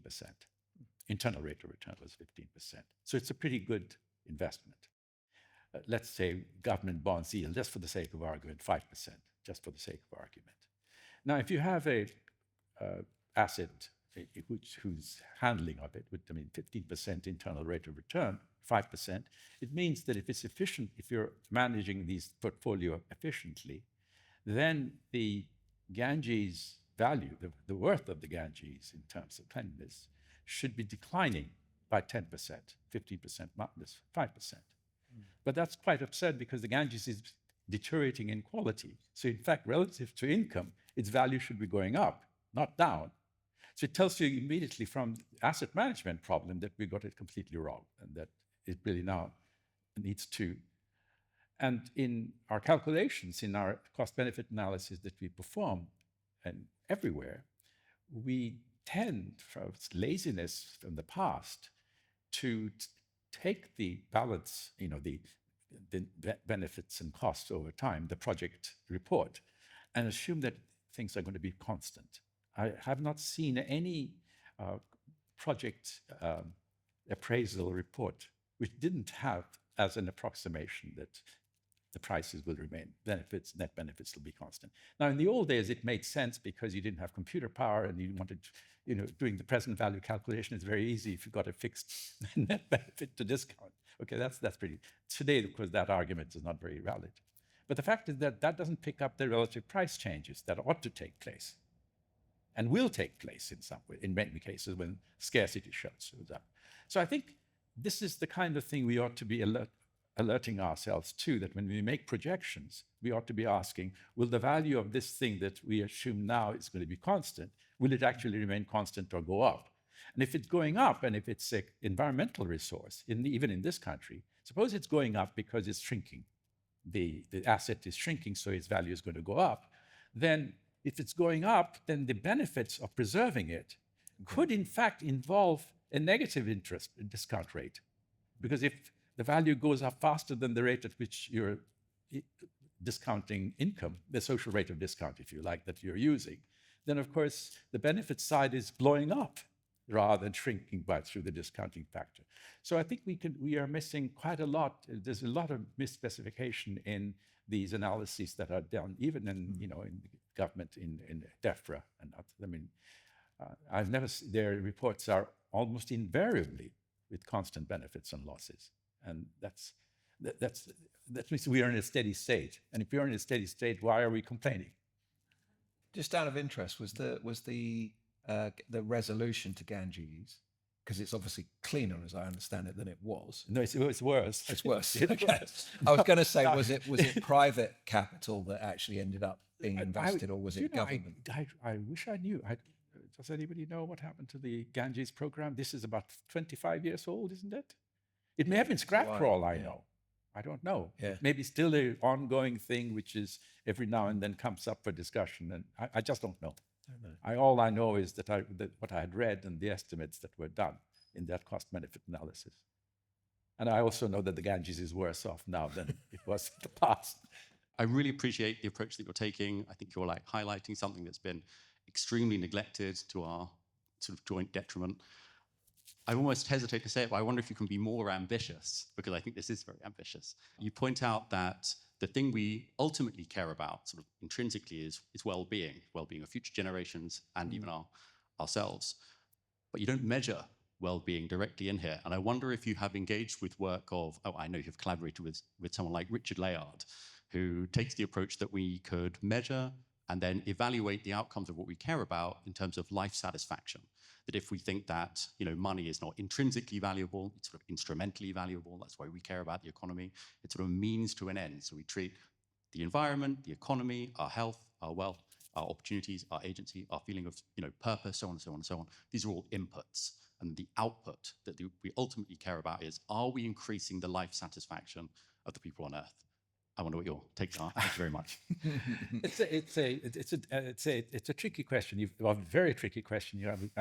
S3: Internal rate of return was 15%. So it's a pretty good investment. Let's say government bonds yield, just for the sake of argument, 5%, just for the sake of argument. Now, if you have a asset whose handling of it would, 15% internal rate of return, 5%, it means that if it's efficient, if you're managing these portfolio efficiently, then the Ganges value, the worth of the Ganges in terms of cleanliness, should be declining by 10%, 15% minus 5%. But that's quite absurd because the Ganges is deteriorating in quality. So in fact, relative to income, its value should be going up, not down. So it tells you immediately from the asset management problem that we got it completely wrong and that it really now needs to. And in our calculations, in our cost-benefit analysis that we perform and everywhere, we tend, from laziness from the past, to take the balance, the benefits and costs over time, the project report, and assume that things are going to be constant. I have not seen any project appraisal report which didn't have as an approximation that the prices will remain, net benefits will be constant. Now, in the old days, it made sense because you didn't have computer power and you wanted, doing the present value calculation is very easy if you've got a fixed net benefit to discount. Okay, that's pretty. Today, of course, that argument is not very valid. But the fact is that that doesn't pick up the relative price changes that ought to take place and will take place in many cases when scarcity shows up. So I think this is the kind of thing we ought to be alerting ourselves to, that when we make projections, we ought to be asking, will the value of this thing that we assume now is going to be constant, will it actually remain constant or go up? And if it's going up, and if it's an environmental resource, even in this country, suppose it's going up because it's shrinking, the asset is shrinking, so its value is going to go up, then if it's going up, then the benefits of preserving it could in fact involve a negative interest discount rate. Because if the value goes up faster than the rate at which you're discounting income, the social rate of discount, if you like, that you're using, then of course the benefit side is blowing up rather than shrinking through the discounting factor. So I think we are missing quite a lot. There's a lot of misspecification in these analyses that are done, even in in the government, in DEFRA and others. I mean, I've never their reports are almost invariably with constant benefits and losses. And that means we are in a steady state. And if we are in a steady state, why are we complaining?
S1: Just out of interest, was the resolution to Ganges, because it's obviously cleaner, as I understand it, than it was.
S3: No, it's worse.
S1: It's worse. Okay. I was going to say, was it private capital that actually ended up being invested, or was it government?
S3: I wish I knew. Does anybody know what happened to the Ganges program? This is about 25 years old, isn't it? It may have been scrapped for all I know. I don't know.
S1: Yeah.
S3: Maybe still an ongoing thing, which is every now and then comes up for discussion, and I just don't know. All I know is that what I had read and the estimates that were done in that cost-benefit analysis. And I also know that the Ganges is worse off now than it was in the past.
S5: I really appreciate the approach that you're taking. I think you're highlighting something that's been extremely neglected to our sort of joint detriment. I almost hesitate to say it, but I wonder if you can be more ambitious, because I think this is very ambitious. You point out that the thing we ultimately care about sort of intrinsically is well-being of future generations and even ourselves. But you don't measure well-being directly in here. And I wonder if you have engaged with work of, I know you've collaborated with someone like Richard Layard, who takes the approach that we could measure and then evaluate the outcomes of what we care about in terms of life satisfaction. That if we think that money is not intrinsically valuable, it's sort of instrumentally valuable, that's why we care about the economy, it's sort of a means to an end. So we treat the environment, the economy, our health, our wealth, our opportunities, our agency, our feeling of purpose, so on and so on and so on. These are all inputs. And the output that we ultimately care about is, are we increasing the life satisfaction of the people on Earth? I wonder what your takes are. Thank you very much.
S3: It's a tricky question. A very tricky question.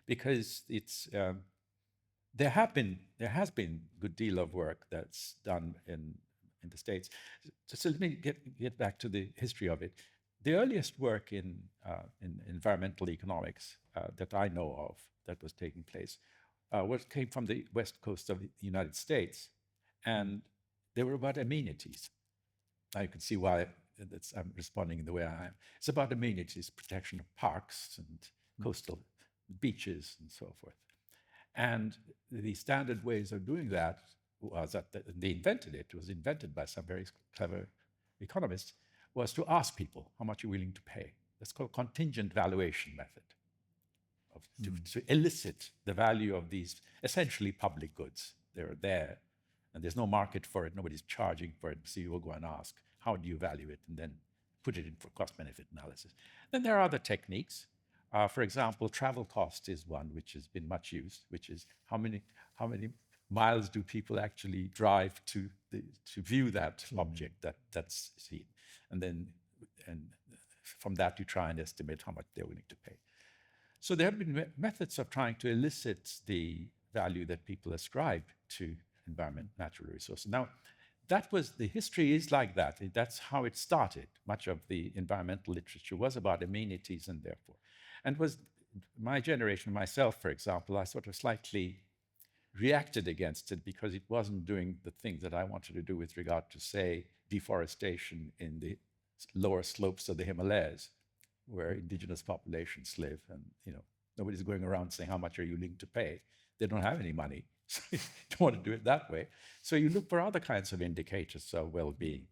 S3: Because there has been a good deal of work that's done in the States. So let me get back to the history of it. The earliest work in environmental economics that I know of that was taking place came from the west coast of the United States, and they were about amenities. Now you can see why I'm responding in the way I am. It's about amenities, protection of parks and coastal beaches and so forth. And the standard ways of doing that was that they invented it. It was invented by some very clever economists, was to ask people how much you're willing to pay. That's called contingent valuation method, to elicit the value of these essentially public goods. They're there, and there's no market for it, nobody's charging for it, so you will go and ask, how do you value it, and then put it in for cost-benefit analysis. Then there are other techniques. For example, travel cost is one which has been much used, which is how many miles do people actually drive to view that object that's seen, and from that you try and estimate how much they're willing to pay. So there have been methods of trying to elicit the value that people ascribe to environment, natural resources. Now, the history is like that. That's how it started. Much of the environmental literature was about amenities and therefore. And was my generation, myself, for example, I sort of slightly reacted against it because it wasn't doing the things that I wanted to do with regard to, say, deforestation in the lower slopes of the Himalayas, where indigenous populations live, and nobody's going around saying, how much are you willing to pay? They don't have any money, so you don't want to do it that way. So you look for other kinds of indicators of well-being.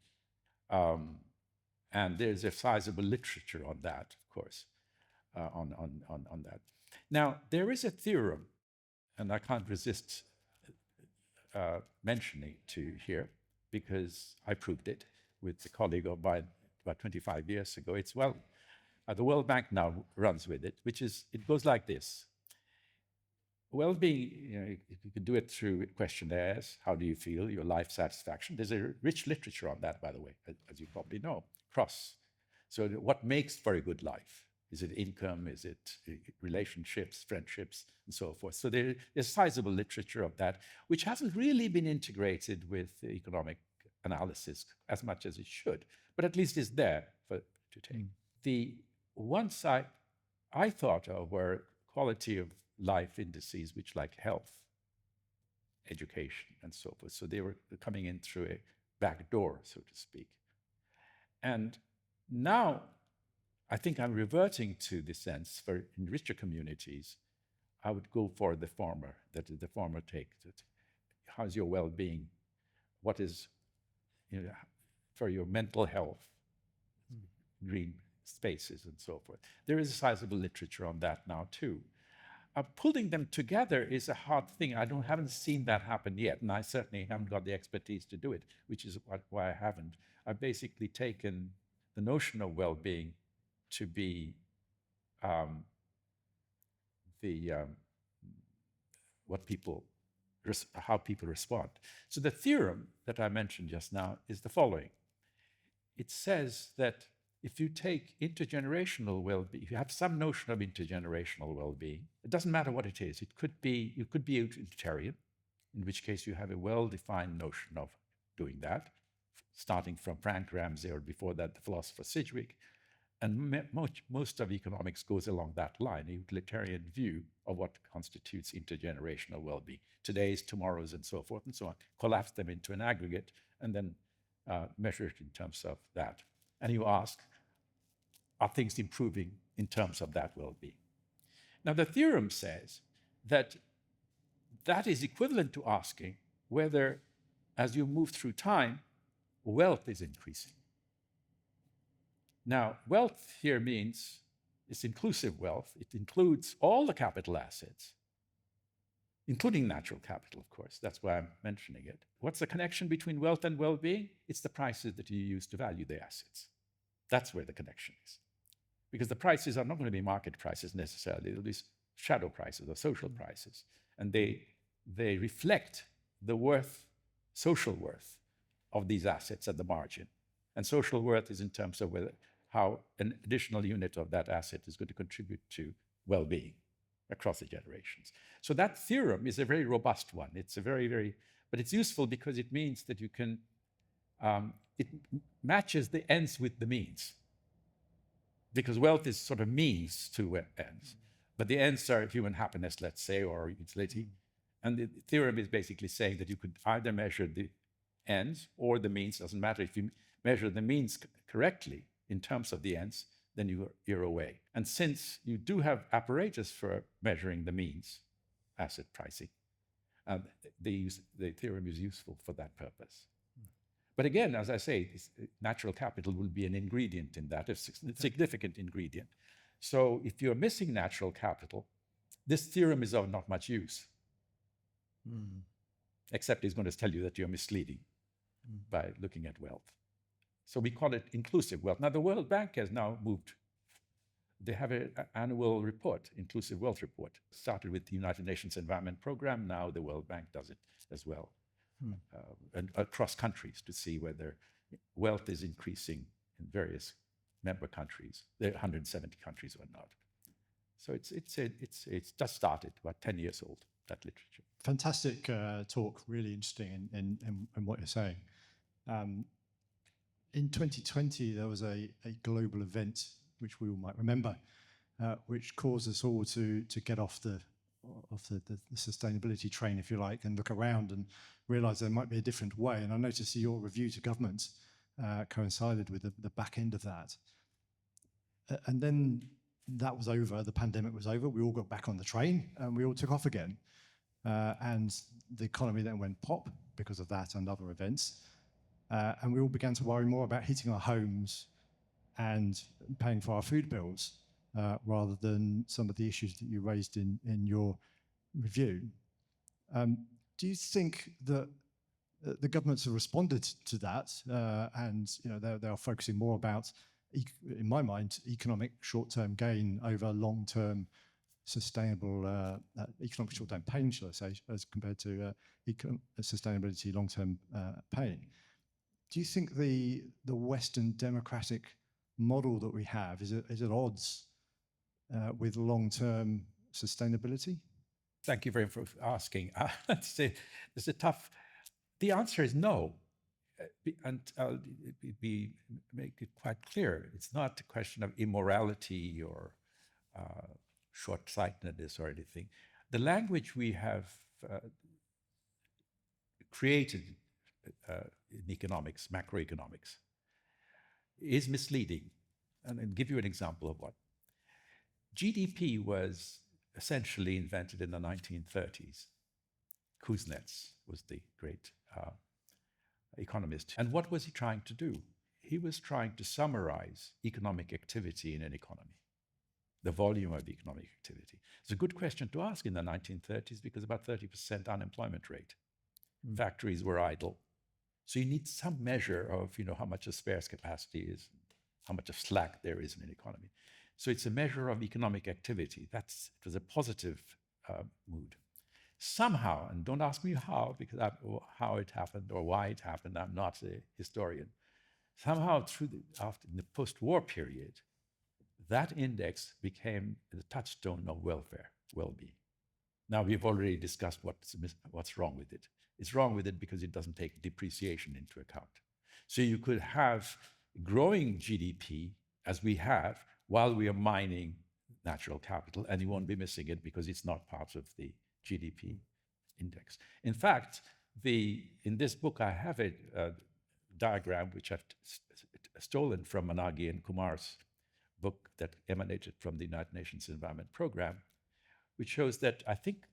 S3: And there's a sizable literature on that, of course, on that. Now, there is a theorem, and I can't resist mentioning to here, because I proved it with a colleague of mine about 25 years ago. It's the World Bank now runs with it, it goes like this. Well-being, you can do it through questionnaires. How do you feel? Your life satisfaction. There's a rich literature on that, by the way, as you probably know, across. So what makes for a good life? Is it income? Is it relationships, friendships, and so forth? So there is sizable literature of that, which hasn't really been integrated with economic analysis as much as it should, but at least is there to take. The ones I thought of were quality of life indices, which like health, education, and so forth. So they were coming in through a back door, so to speak. And now I think I'm reverting to the sense for in richer communities, I would go for the former, that is the former take. How's your well-being? What is, for your mental health, green spaces and so forth. There is a sizable literature on that now too. Pulling them together is a hard thing. I haven't seen that happen yet, and I certainly haven't got the expertise to do it, which is why I haven't. I've basically taken the notion of well-being to be how people respond. So the theorem that I mentioned just now is the following. It says that if you take intergenerational well-being, if you have some notion of intergenerational well-being, it doesn't matter what it is. You could be utilitarian, in which case you have a well-defined notion of doing that, starting from Frank Ramsey or before that, the philosopher Sidgwick. And most of economics goes along that line, a utilitarian view of what constitutes intergenerational well-being. Today's, tomorrow's, and so forth and so on. Collapse them into an aggregate and then measure it in terms of that. And you ask, are things improving in terms of that well-being? Now, the theorem says that that is equivalent to asking whether, as you move through time, wealth is increasing. Now, wealth here means it's inclusive wealth. It includes all the capital assets, including natural capital, of course. That's why I'm mentioning it. What's the connection between wealth and well-being? It's the prices that you use to value the assets. That's where the connection is. Because the prices are not going to be market prices necessarily. They'll be shadow prices or social prices. And they reflect the worth, social worth of these assets at the margin. And social worth is in terms of how an additional unit of that asset is going to contribute to well-being across the generations. So that theorem is a very robust one. It's a but it's useful because it means that you can, it matches the ends with the means. Because wealth is sort of means to ends. But the ends are human happiness, let's say, or utility. And the theorem is basically saying that you could either measure the ends or the means. Doesn't matter. If you measure the means correctly in terms of the ends, then you're away. And since you do have apparatus for measuring the means, asset pricing, the theorem is useful for that purpose. But again, as I say, natural capital will be an ingredient in that, a significant ingredient. So if you're missing natural capital, this theorem is of not much use. except he's going to tell you that you're misleading by looking at wealth. So we call it inclusive wealth. Now, the World Bank has now moved. They have an annual report, inclusive wealth report. Started with the United Nations Environment Program. Now the World Bank does it as well, and across countries to see whether wealth is increasing in various member countries. There are 170 countries or not. So it's just started, about 10 years old, that literature.
S6: Fantastic talk, really interesting in what you're saying. In 2020, there was a global event, which we all might remember, which caused us all to get off the sustainability train, if you like, and look around and realise there might be a different way. And I noticed your review to government coincided with the back end of that. And then that was over, the pandemic was over, we all got back on the train and we all took off again. And the economy then went pop because of that and other events. And we all began to worry more about heating our homes and paying for our food bills rather than some of the issues that you raised in your review. Do you think that the governments have responded to that and they are focusing more about, in my mind, economic short-term gain over long-term sustainable economic short-term pain, shall I say, as compared to sustainability long-term pain? Do you think the Western democratic model that we have is at odds with long-term sustainability?
S3: Thank you very much for asking. It's a tough. The answer is no, and I'll make it quite clear. It's not a question of immorality or short-sightedness or anything. The language we have created in economics, macroeconomics, is misleading. And I'll give you an example of what. GDP was essentially invented in the 1930s. Kuznets was the great economist. And what was he trying to do? He was trying to summarize economic activity in an economy, the volume of economic activity. It's a good question to ask in the 1930s because about 30% unemployment rate. Factories were idle. So you need some measure of how much of spare capacity is, how much of slack there is in an economy. So it's a measure of economic activity. It was a positive mood. Somehow, and don't ask me how, because how it happened or why it happened, I'm not a historian. Somehow, after the post-war period, that index became the touchstone of welfare, well-being. Now we've already discussed what's wrong with it. It's wrong with it because it doesn't take depreciation into account. So you could have growing GDP, as we have, while we are mining natural capital, and you won't be missing it because it's not part of the GDP index. In fact, in this book, I have a diagram which I've stolen from Managi and Kumar's book that emanated from the United Nations Environment Program, which shows that I think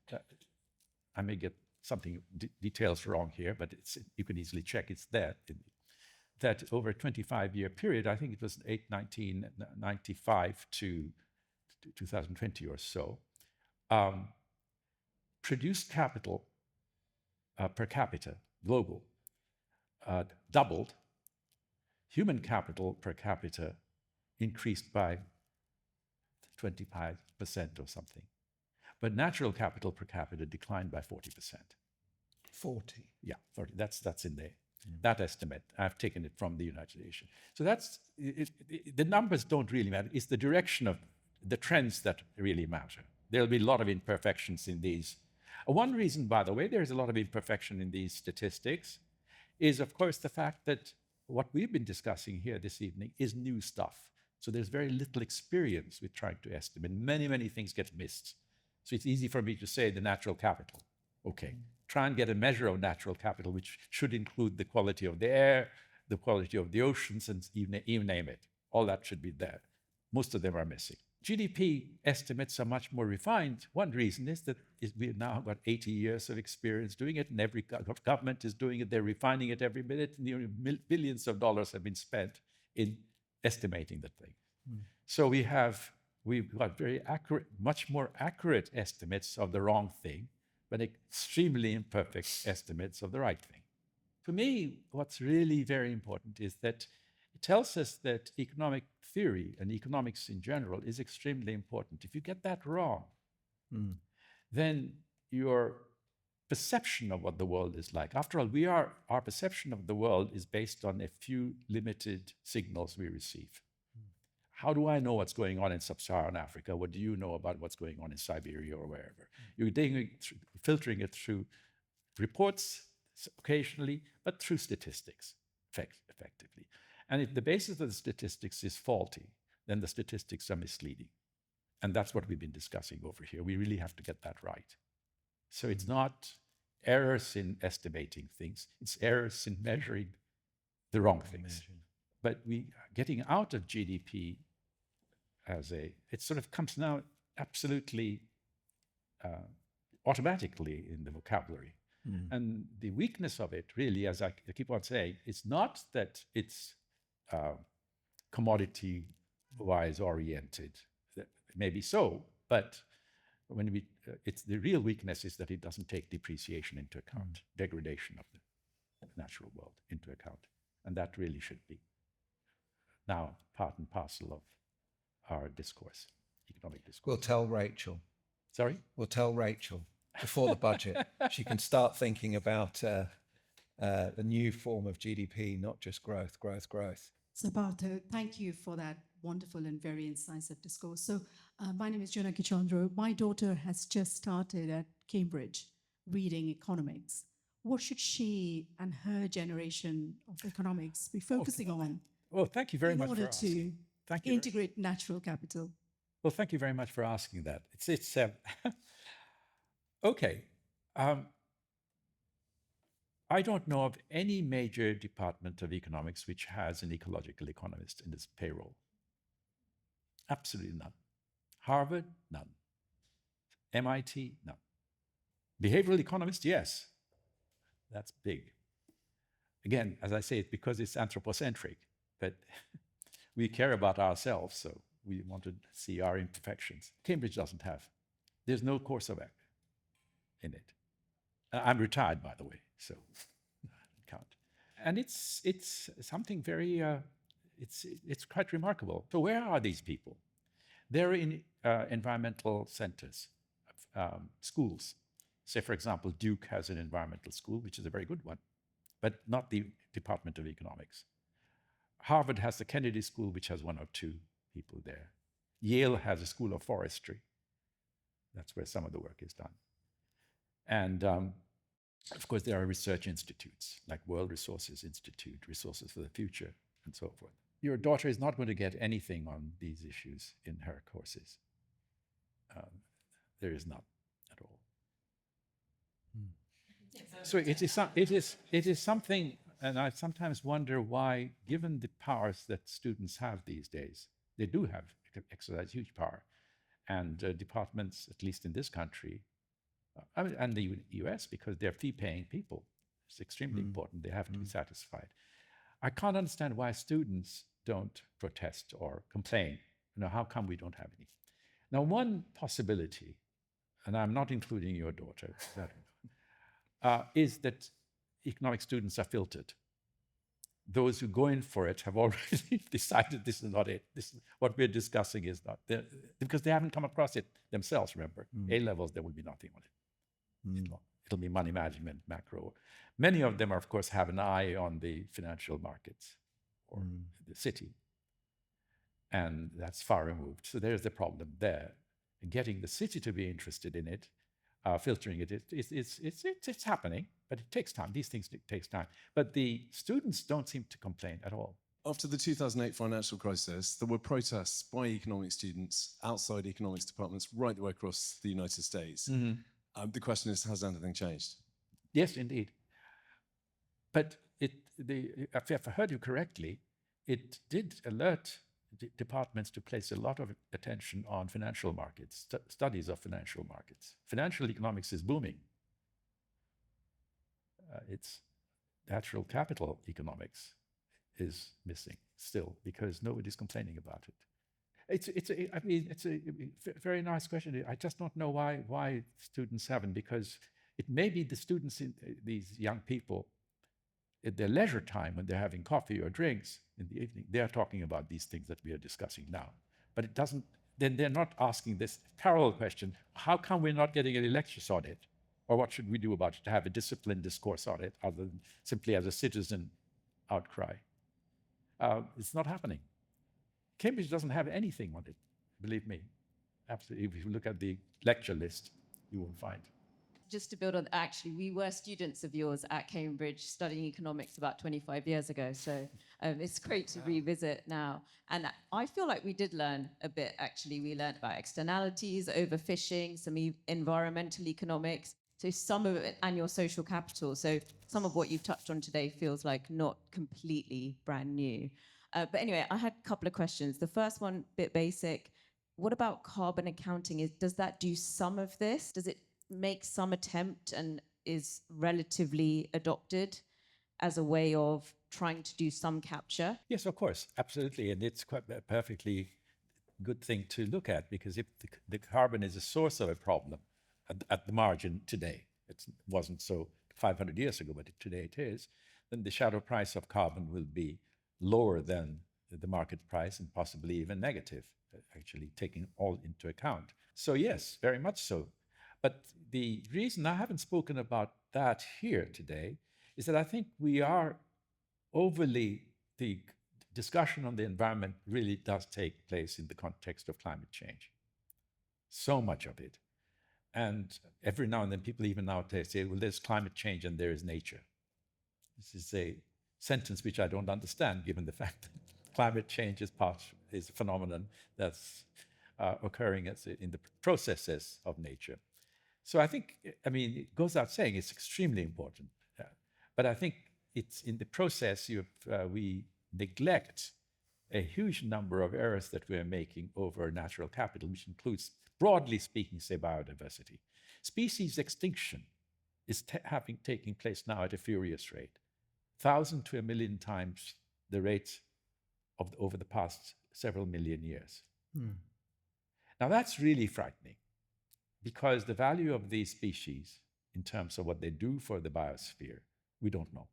S3: I may get something details wrong here, but you can easily check it's there. That over a 25-year period, I think it was 1995 to 2020 or so, produced capital per capita, global, doubled. Human capital per capita increased by 25% or something. But natural capital per capita declined by 40%.
S1: 40?
S3: Yeah, 40. That's in there. That estimate, I've taken it from the United Nations. So the numbers don't really matter. It's the direction of the trends that really matter. There'll be a lot of imperfections in these. One reason, by the way, there's a lot of imperfection in these statistics is, of course, the fact that what we've been discussing here this evening is new stuff. So there's very little experience with trying to estimate. Many, many things get missed. So it's easy for me to say the natural capital. Okay, try and get a measure of natural capital, which should include the quality of the air, the quality of the oceans, and even name it. All that should be there. Most of them are missing. GDP estimates are much more refined. One reason is that we've now got 80 years of experience doing it, and every government is doing it. They're refining it every minute. Billions of dollars have been spent in estimating the thing. So we've got very accurate, much more accurate estimates of the wrong thing but extremely imperfect estimates of the right thing. For me, what's really very important is that it tells us that economic theory and economics in general is extremely important. If you get that wrong, then your perception of what the world is like. After all, our perception of the world is based on a few limited signals we receive. How do I know what's going on in sub-Saharan Africa? What do you know about what's going on in Siberia or wherever? You're filtering it through reports occasionally, but through statistics, effectively. And if the basis of the statistics is faulty, then the statistics are misleading. And that's what we've been discussing over here. We really have to get that right. So it's not errors in estimating things, it's errors in measuring the wrong things. But getting out of GDP it sort of comes now absolutely automatically in the vocabulary. And the weakness of it, really, as I keep on saying, is not that it's commodity-wise oriented. Maybe so, but when it's the real weakness is that it doesn't take depreciation into account, degradation of the natural world into account, and that really should be now part and parcel of our discourse, economic discourse.
S1: We'll tell Rachel.
S3: Sorry?
S1: We'll tell Rachel before the budget. She can start thinking about the new form of GDP, not just growth.
S7: Sir Partha, thank you for that wonderful and very incisive discourse. So my name is Janaki Chandra. My daughter has just started at Cambridge reading economics. What should she and her generation of economics be focusing on?
S3: Well, thank you very much
S7: in
S3: for
S7: order
S3: asking.
S7: to integrate natural capital?
S3: Well, thank you very much for asking that. It's okay. I don't know of any major department of economics which has an ecological economist in its payroll. Absolutely none. Harvard, none. MIT, none. Behavioral economist, yes. That's big. Again, as I say, it's because it's anthropocentric, but we care about ourselves, so we want to see our imperfections. Cambridge doesn't have. There's no course of act in it. I'm retired, by the way, so I don't count. And it's something very, it's quite remarkable. So where are these people? They're in environmental centers, schools. Say, for example, Duke has an environmental school, which is a very good one, but not the Department of Economics. Harvard has the Kennedy School, which has one or two people there. Yale has a school of forestry. That's where some of the work is done. And of course, there are research institutes like World Resources Institute, Resources for the Future, and so forth. Your daughter is not going to get anything on these issues in her courses. There is not at all. So it is something, and I sometimes wonder why, given the powers that students have these days, they do exercise huge power, and departments, at least in this country, and the US, because they're fee-paying people, it's extremely important. They have to be satisfied. I can't understand why students don't protest or complain. How come we don't have any? Now, one possibility, and I'm not including your daughter, is that economic students are filtered. Those who go in for it have already decided this is not it. What we're discussing is not, because they haven't come across it themselves, remember. A-levels, there will be nothing on it. It'll be money management, macro. Many of them, of course, have an eye on the financial markets or the city. And that's far removed. So there's the problem there. And getting the city to be interested in it, filtering it, it's happening, but it takes time. These things take time. But the students don't seem to complain at all.
S4: After the 2008 financial crisis, there were protests by economics students outside economics departments right the way across the United States. The question is, has anything changed?
S3: Yes, indeed. But if I heard you correctly, it did alert departments to place a lot of attention on financial markets, studies of financial markets. Financial economics is booming. It's natural capital economics is missing still because nobody's complaining about it. It's a very nice question. I just don't know why students haven't, because It may be the students, these young people, at their leisure time when they're having coffee or drinks in the evening, they are talking about these things that we are discussing now. But it doesn't, then they're not asking this parallel question, how come we're not getting any lectures on it? Or what should we do about it to have a disciplined discourse on it other than simply as a citizen outcry? It's not happening. Cambridge doesn't have anything on it, believe me. Absolutely, if you look at the lecture list, you will find.
S8: Just to build on, actually, we were students of yours at Cambridge studying economics about 25 years ago. So it's great to revisit now. And I feel like we did learn a bit, actually. We learned about externalities, overfishing, some environmental economics, so some of it, and your social capital. So some of what you've touched on today feels like not completely brand new. But anyway, I had a couple of questions. The first one, bit basic. What about carbon accounting? Does that do some of this? Does it make some attempt and is relatively adopted as a way of trying to do some capture?
S3: Yes, of course, absolutely. And it's quite a perfectly good thing to look at, because if the carbon is a source of a problem at the margin today, it wasn't so 500 years ago, but today it is, then the shadow price of carbon will be lower than the market price and possibly even negative, actually taking all into account. So yes, very much so. But the reason I haven't spoken about that here today is that I think we are the discussion on the environment really does take place in the context of climate change. So much of it. And every now and then people even nowadays say, well, there's climate change and there is nature. This is a sentence which I don't understand, given the fact that climate change is a phenomenon that's occurring in the processes of nature. So I think, it goes without saying it's extremely important. But I think it's in the process we neglect a huge number of errors that we are making over natural capital, which includes, broadly speaking, say, biodiversity. Species extinction is taking place now at a furious rate, 1,000 to 1,000,000 times the rate of over the past several million years. Now that's really frightening, because the value of these species in terms of what they do for the biosphere, we don't know.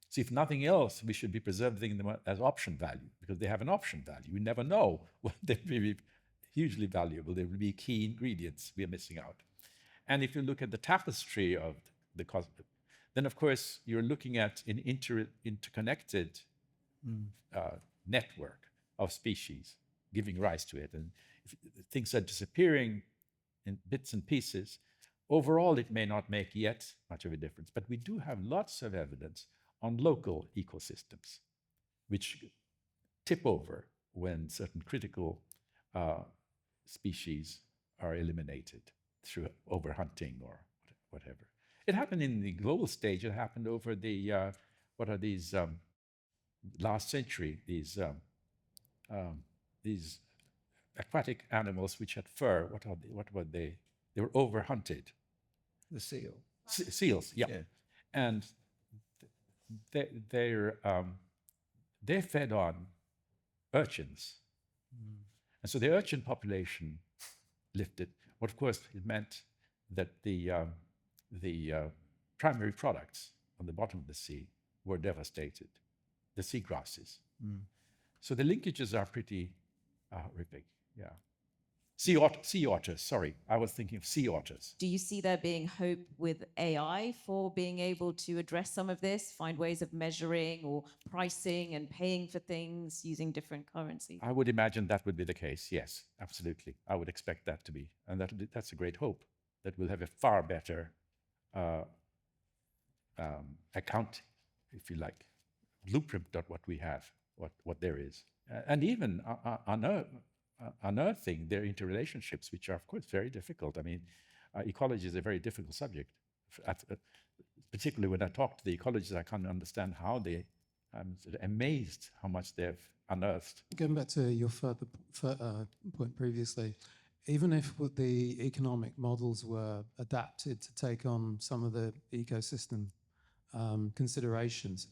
S3: So if nothing else, we should be preserving them as option value, because they have an option value. We never know when they may be hugely valuable. They will be key ingredients we are missing out. And if you look at the tapestry of the cosmos, then of course you're looking at an interconnected network of species giving rise to it. And if things are disappearing in bits and pieces, overall it may not make yet much of a difference. But we do have lots of evidence on local ecosystems, which tip over when certain critical species are eliminated through overhunting or whatever. It happened in the global stage. It happened over the, last century, these aquatic animals which had fur. What were they? They were overhunted.
S1: The seal.
S3: Seals, yeah. And they're fed on urchins. And so the urchin population lifted. What, of course, it meant that the primary products on the bottom of the sea were devastated, the seagrasses. So the linkages are pretty horrific, yeah. Sea otters, sorry. I was thinking of sea otters.
S8: Do you see there being hope with AI for being able to address some of this, find ways of measuring or pricing and paying for things using different currencies?
S3: I would imagine that would be the case, yes, absolutely. I would expect that to be. And that's a great hope, that we'll have a far better account, if you like, blueprint of what we have, what there is. And even unearthing their interrelationships, which are, of course, very difficult. Ecology is a very difficult subject. Particularly when I talk to the ecologists, I can't understand how I'm sort of amazed how much they've unearthed.
S9: Going back to your further point previously, even if the economic models were adapted to take on some of the ecosystem considerations,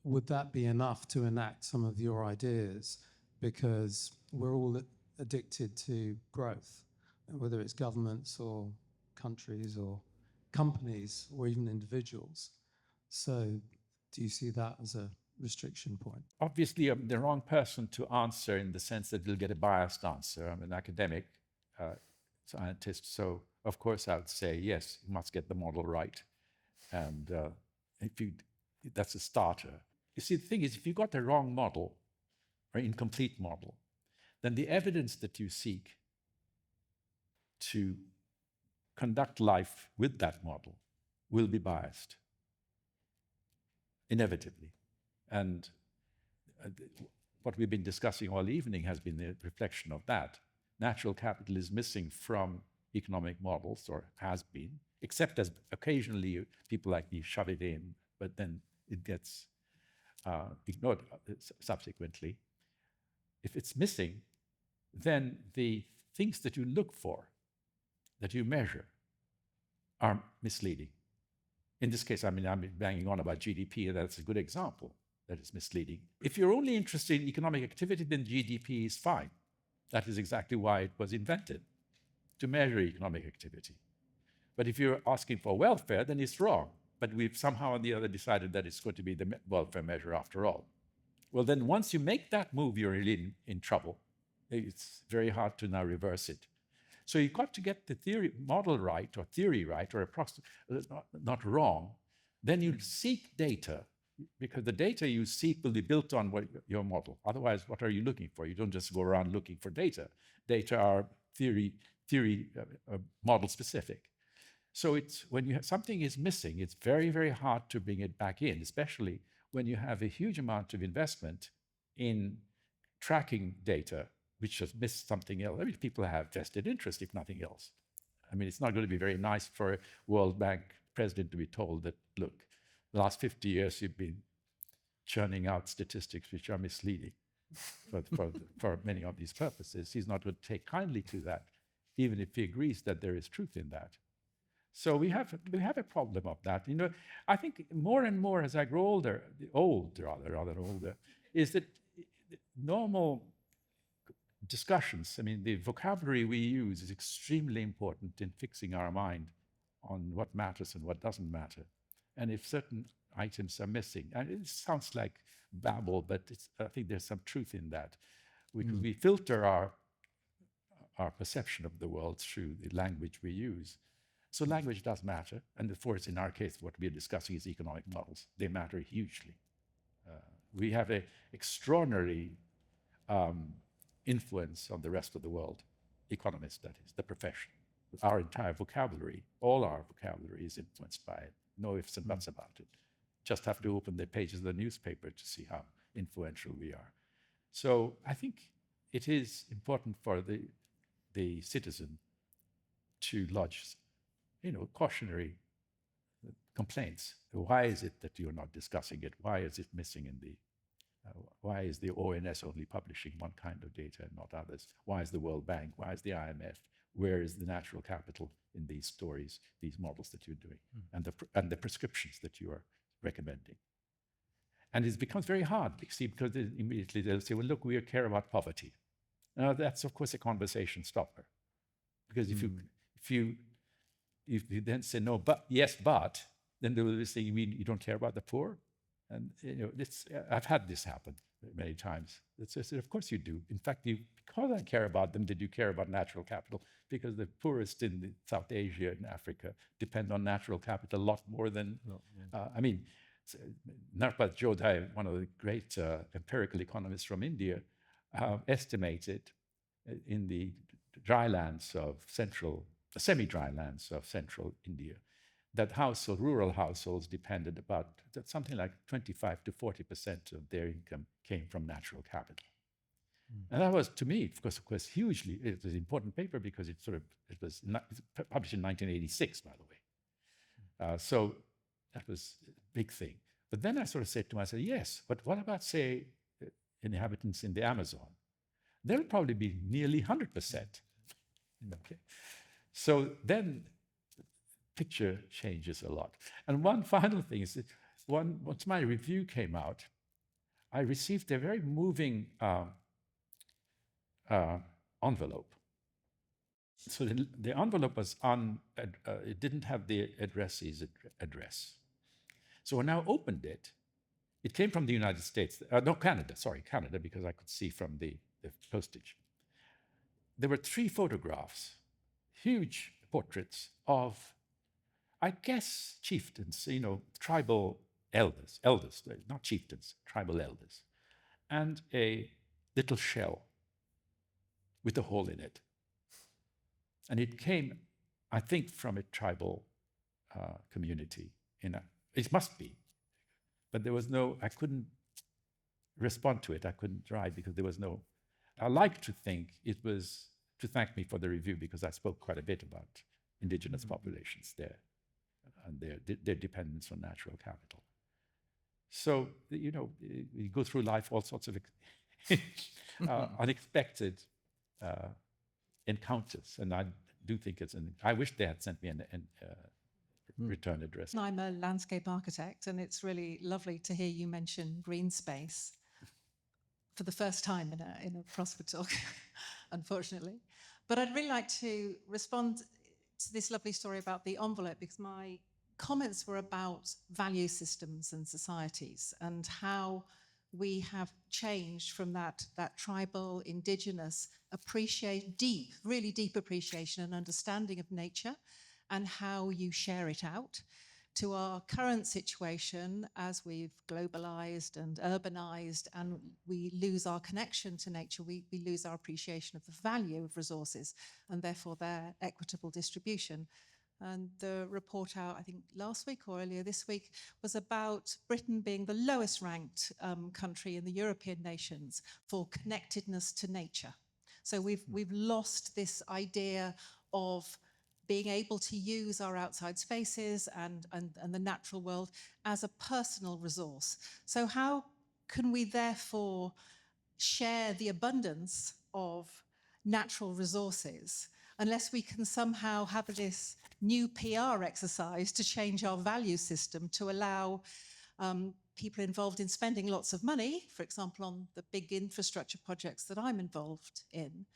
S9: would that be enough to enact some of your ideas? Because we're all addicted to growth, whether it's governments or countries or companies or even individuals. So do you see that as a restriction point?
S3: Obviously, I'm the wrong person to answer in the sense that you'll get a biased answer. I'm an academic scientist, so of course I would say, yes, you must get the model right. And that's a starter. You see, the thing is, if you got the wrong model or incomplete model, then the evidence that you seek to conduct life with that model will be biased, inevitably. And what we've been discussing all evening has been the reflection of that. Natural capital is missing from economic models, or has been, except as occasionally people like me shove it in, but then it gets ignored subsequently. If it's missing, then the things that you look for, that you measure, are misleading. In this case, I mean, I'm banging on about GDP, and that's a good example that is misleading. If you're only interested in economic activity, then GDP is fine. That is exactly why it was invented, to measure economic activity. But if you're asking for welfare, then it's wrong. But we've somehow or the other decided that it's going to be the welfare measure after all. Well, then once you make that move, you're really in trouble. It's very hard to now reverse it. So you've got to get the model right, or theory right, or not wrong. Then you seek data, because the data you seek will be built on your model. Otherwise, what are you looking for? You don't just go around looking for data. Data are theory model specific. So it's when something is missing, it's very, very hard to bring it back in, especially when you have a huge amount of investment in tracking data, which has missed something else. I mean, people have vested interest, if nothing else. I mean, it's not going to be very nice for a World Bank president to be told that, look, the last 50 years you've been churning out statistics which are misleading for many of these purposes. He's not going to take kindly to that, even if he agrees that there is truth in that. So we have a problem of that. You know, I think more and more as I grow older, is that normal discussions, I mean, the vocabulary we use is extremely important in fixing our mind on what matters and what doesn't matter. And if certain items are missing, and it sounds like babble, but I think there's some truth in that. We filter our perception of the world through the language we use. So language does matter, and of course, in our case, what we're discussing is economic models. They matter hugely. We have an extraordinary influence on the rest of the world, economists, that is, the profession. Our entire vocabulary, all our vocabulary is influenced by it. No ifs and buts about it. Just have to open the pages of the newspaper to see how influential we are. So I think it is important for the citizen to lodge, cautionary complaints. Why is it that you're not discussing it? Why is it missing in the why is the ONS only publishing one kind of data and not others? Why is the World Bank? Why is the IMF? Where is the natural capital in these stories, these models that you're doing, and the prescriptions that you are recommending? And it becomes very hard, because immediately they'll say, well, look, we care about poverty. Now, that's, of course, a conversation stopper. Because if you then say, no, but, yes, but, then they will be saying, you mean you don't care about the poor? And I've had this happen many times. I said, of course you do. In fact, because I care about them, did you care about natural capital? Because the poorest in South Asia and Africa depend on natural capital a lot more than, I mean, Narpat Jodhai, one of the great empirical economists from India, estimated in the semi-dry lands of central India, that rural households depended about something like 25 to 40% of their income came from natural capital. And that was, to me, of course, hugely, it was an important paper because it was published in 1986, by the way. So that was a big thing. But then I sort of said to myself, yes, but what about, say, inhabitants in the Amazon? They'll probably be nearly 100%. Okay. So then picture changes a lot. And one final thing is that once my review came out, I received a very moving envelope So the envelope was it didn't have the addressee's address. So when I opened it, it came from the United States, no, Canada, sorry, Canada, because I could see from the postage. There were 3 photographs, huge portraits of, I guess, chieftains, tribal elders, not chieftains, tribal elders, and a little shell with a hole in it. And it came, I think, from a tribal community. It must be, but there was no, I couldn't respond to it. I couldn't write because there was no, I like to think it was to thank me for the review because I spoke quite a bit about indigenous populations there and their dependence on natural capital. So, we go through life all sorts of unexpected encounters, and I do think I wish they had sent me a return address.
S10: I'm a landscape architect, and it's really lovely to hear you mention green space for the first time in a Prosper talk, unfortunately. But I'd really like to respond to this lovely story about the envelope, because my comments were about value systems and societies and how we have changed from that tribal, indigenous, really deep appreciation and understanding of nature and how you share it out, to our current situation as we've globalized and urbanized and we lose our connection to nature, we lose our appreciation of the value of resources and therefore their equitable distribution. And the report out, I think last week or earlier this week, was about Britain being the lowest ranked country in the European nations for connectedness to nature. So we've lost this idea of being able to use our outside spaces and the natural world as a personal resource. So how can we therefore share the abundance of natural resources unless we can somehow have this new PR exercise to change our value system to allow people involved in spending lots of money, for example, on the big infrastructure projects that I'm involved in,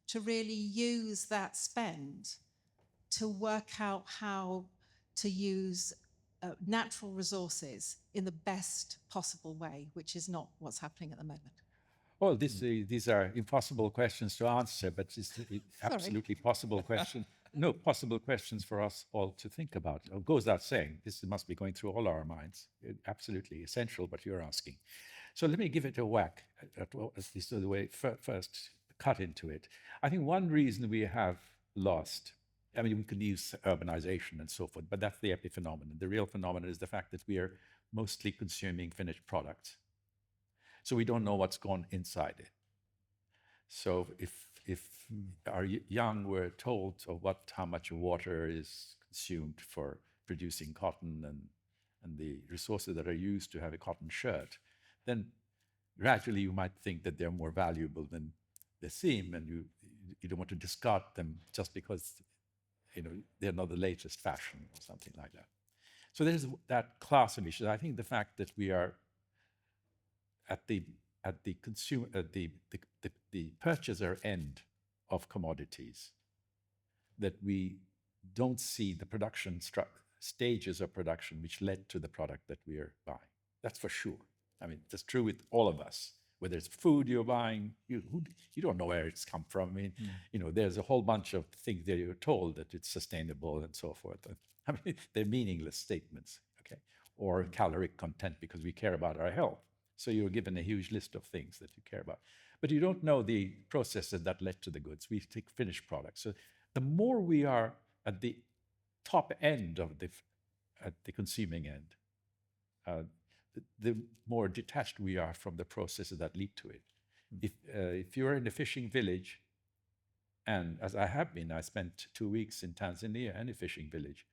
S10: to really use that spend to work out how to use natural resources in the best possible way, which is not what's happening at the moment.
S3: Well, these are impossible questions to answer, but it's absolutely possible question. No, possible questions for us all to think about. It goes without saying, this must be going through all our minds. Absolutely essential, what you're asking. So let me give it a whack, at least the way first cut into it. I think one reason we have lost, I mean, we could use urbanization and so forth, but that's the epiphenomenon. The real phenomenon is the fact that we are mostly consuming finished products. So we don't know what's gone inside it. So if our young were told of how much water is consumed for producing cotton and the resources that are used to have a cotton shirt, then gradually you might think that they're more valuable than they seem, and you don't want to discard them just because they're not the latest fashion or something like that. So there's that class of issues. I think the fact that we are at the purchaser end of commodities, that we don't see the production stages of production which led to the product that we are buying. That's for sure. I mean, that's true with all of us. Whether it's food you're buying, you don't know where it's come from. I mean, there's a whole bunch of things that you're told that it's sustainable and so forth. I mean, they're meaningless statements, okay? Or caloric content, because we care about our health. So you're given a huge list of things that you care about. But you don't know the processes that led to the goods. We take finished products. So the more we are at the top end of at the consuming end, the more detached we are from the processes that lead to it. If you're in a fishing village, and as I have been, I spent 2 weeks in Tanzania in a fishing village,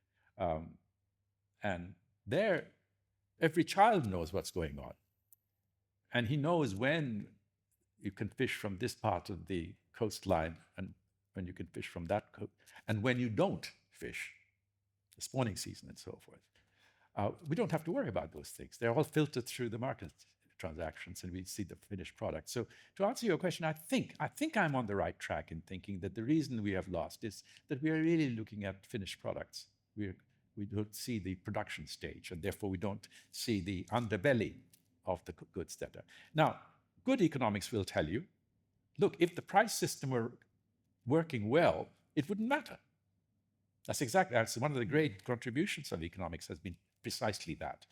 S3: and there, every child knows what's going on. And he knows when you can fish from this part of the coastline and when you can fish from that coast, and when you don't fish, the spawning season and so forth. We don't have to worry about those things. They're all filtered through the market transactions, and we see the finished product. So to answer your question, I think I'm on the right track in thinking that the reason we have lost is that we are really looking at finished products. We don't see the production stage, and therefore we don't see the underbelly of the goods that are. Now, good economics will tell you, look, if the price system were working well, it wouldn't matter. That's one of the great contributions of economics has been precisely that.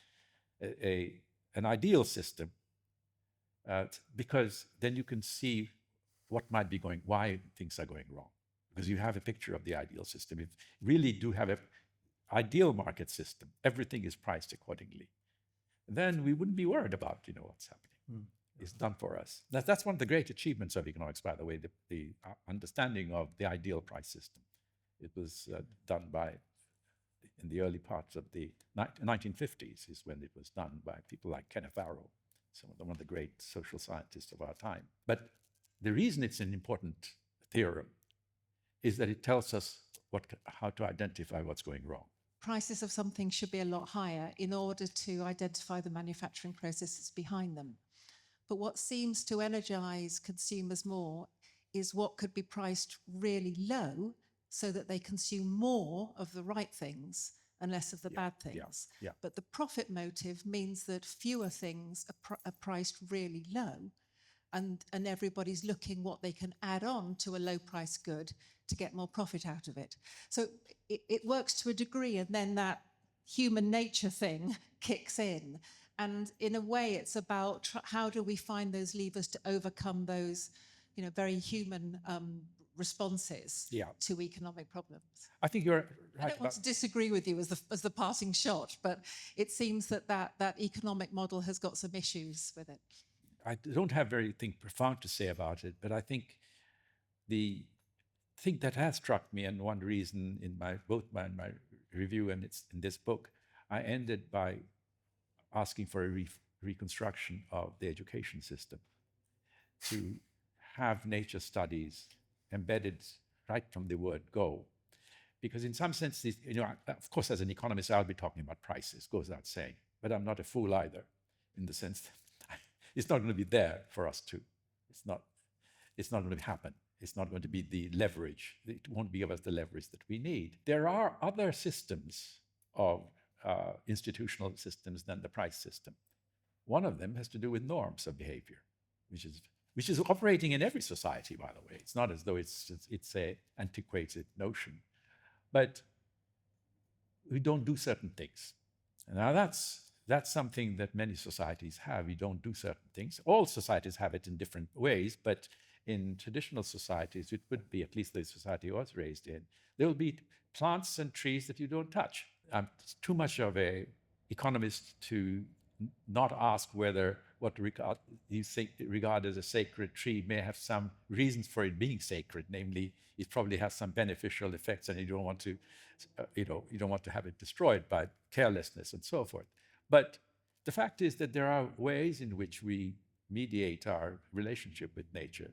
S3: An ideal system, because then you can see what might be why things are going wrong. Because you have a picture of the ideal system. If you really do have an ideal market system, everything is priced accordingly, then we wouldn't be worried about what's happening. It's done for us. That's one of the great achievements of economics, by the way, the understanding of the ideal price system. It was done in the early parts of the 1950s is when it was done by people like Kenneth Arrow, one of the great social scientists of our time. But the reason it's an important theorem is that it tells us how to identify what's going wrong.
S10: Prices of something should be a lot higher in order to identify the manufacturing processes behind them. But what seems to energize consumers more is what could be priced really low so that they consume more of the right things and less of the bad things. But the profit motive means that fewer things are priced really low, and everybody's looking what they can add on to a low price good to get more profit out of it. So it works to a degree, and then that human nature thing kicks in. And in a way, it's about how do we find those levers to overcome those, very human responses to economic problems.
S3: I think you're right.
S10: I don't want to disagree with you as the passing shot, but it seems that economic model has got some issues with it.
S3: I don't have very anything profound to say about it, but I think the thing that has struck me, and one reason in both my review and it's in this book, I ended by asking for a reconstruction of the education system, to have nature studies embedded right from the word go. Because in some sense, of course, as an economist, I'll be talking about prices, goes without saying, but I'm not a fool either, in the sense that it's not going to be there for us to. It's not going to happen. It's not going to be the leverage. It won't give us the leverage that we need. There are other systems of institutional systems than the price system. One of them has to do with norms of behavior, which is operating in every society, by the way. It's not as though it's a antiquated notion, but we don't do certain things. And now that's something that many societies have. We don't do certain things. All societies have it in different ways, but in traditional societies, it would be, at least the society I was raised in, there will be plants and trees that you don't touch. I'm too much of an economist to not ask whether what you regard as a sacred tree may have some reasons for it being sacred. Namely, it probably has some beneficial effects, and you don't want to, you don't want to have it destroyed by carelessness and so forth. But the fact is that there are ways in which we mediate our relationship with nature,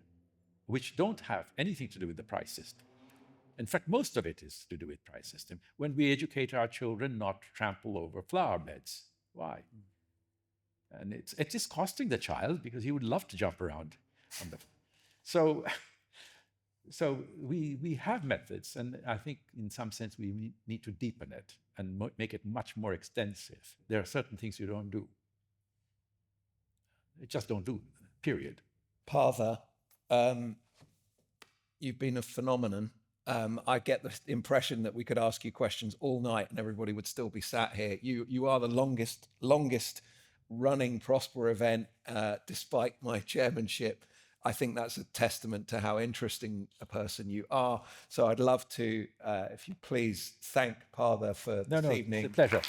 S3: which don't have anything to do with the price system. In fact, most of it is to do with price system. When we educate our children not to trample over flower beds, why? And it is costing the child, because he would love to jump around on the. So we have methods, and I think in some sense we need to deepen it and make it much more extensive. There are certain things you don't do. You just don't do, period.
S1: Partha, you've been a phenomenon. I get the impression that we could ask you questions all night and everybody would still be sat here. You are the longest running Prosper event, despite my chairmanship. I think that's a testament to how interesting a person you are. So I'd love to, if you please, thank Partha for this evening.
S3: It's a pleasure.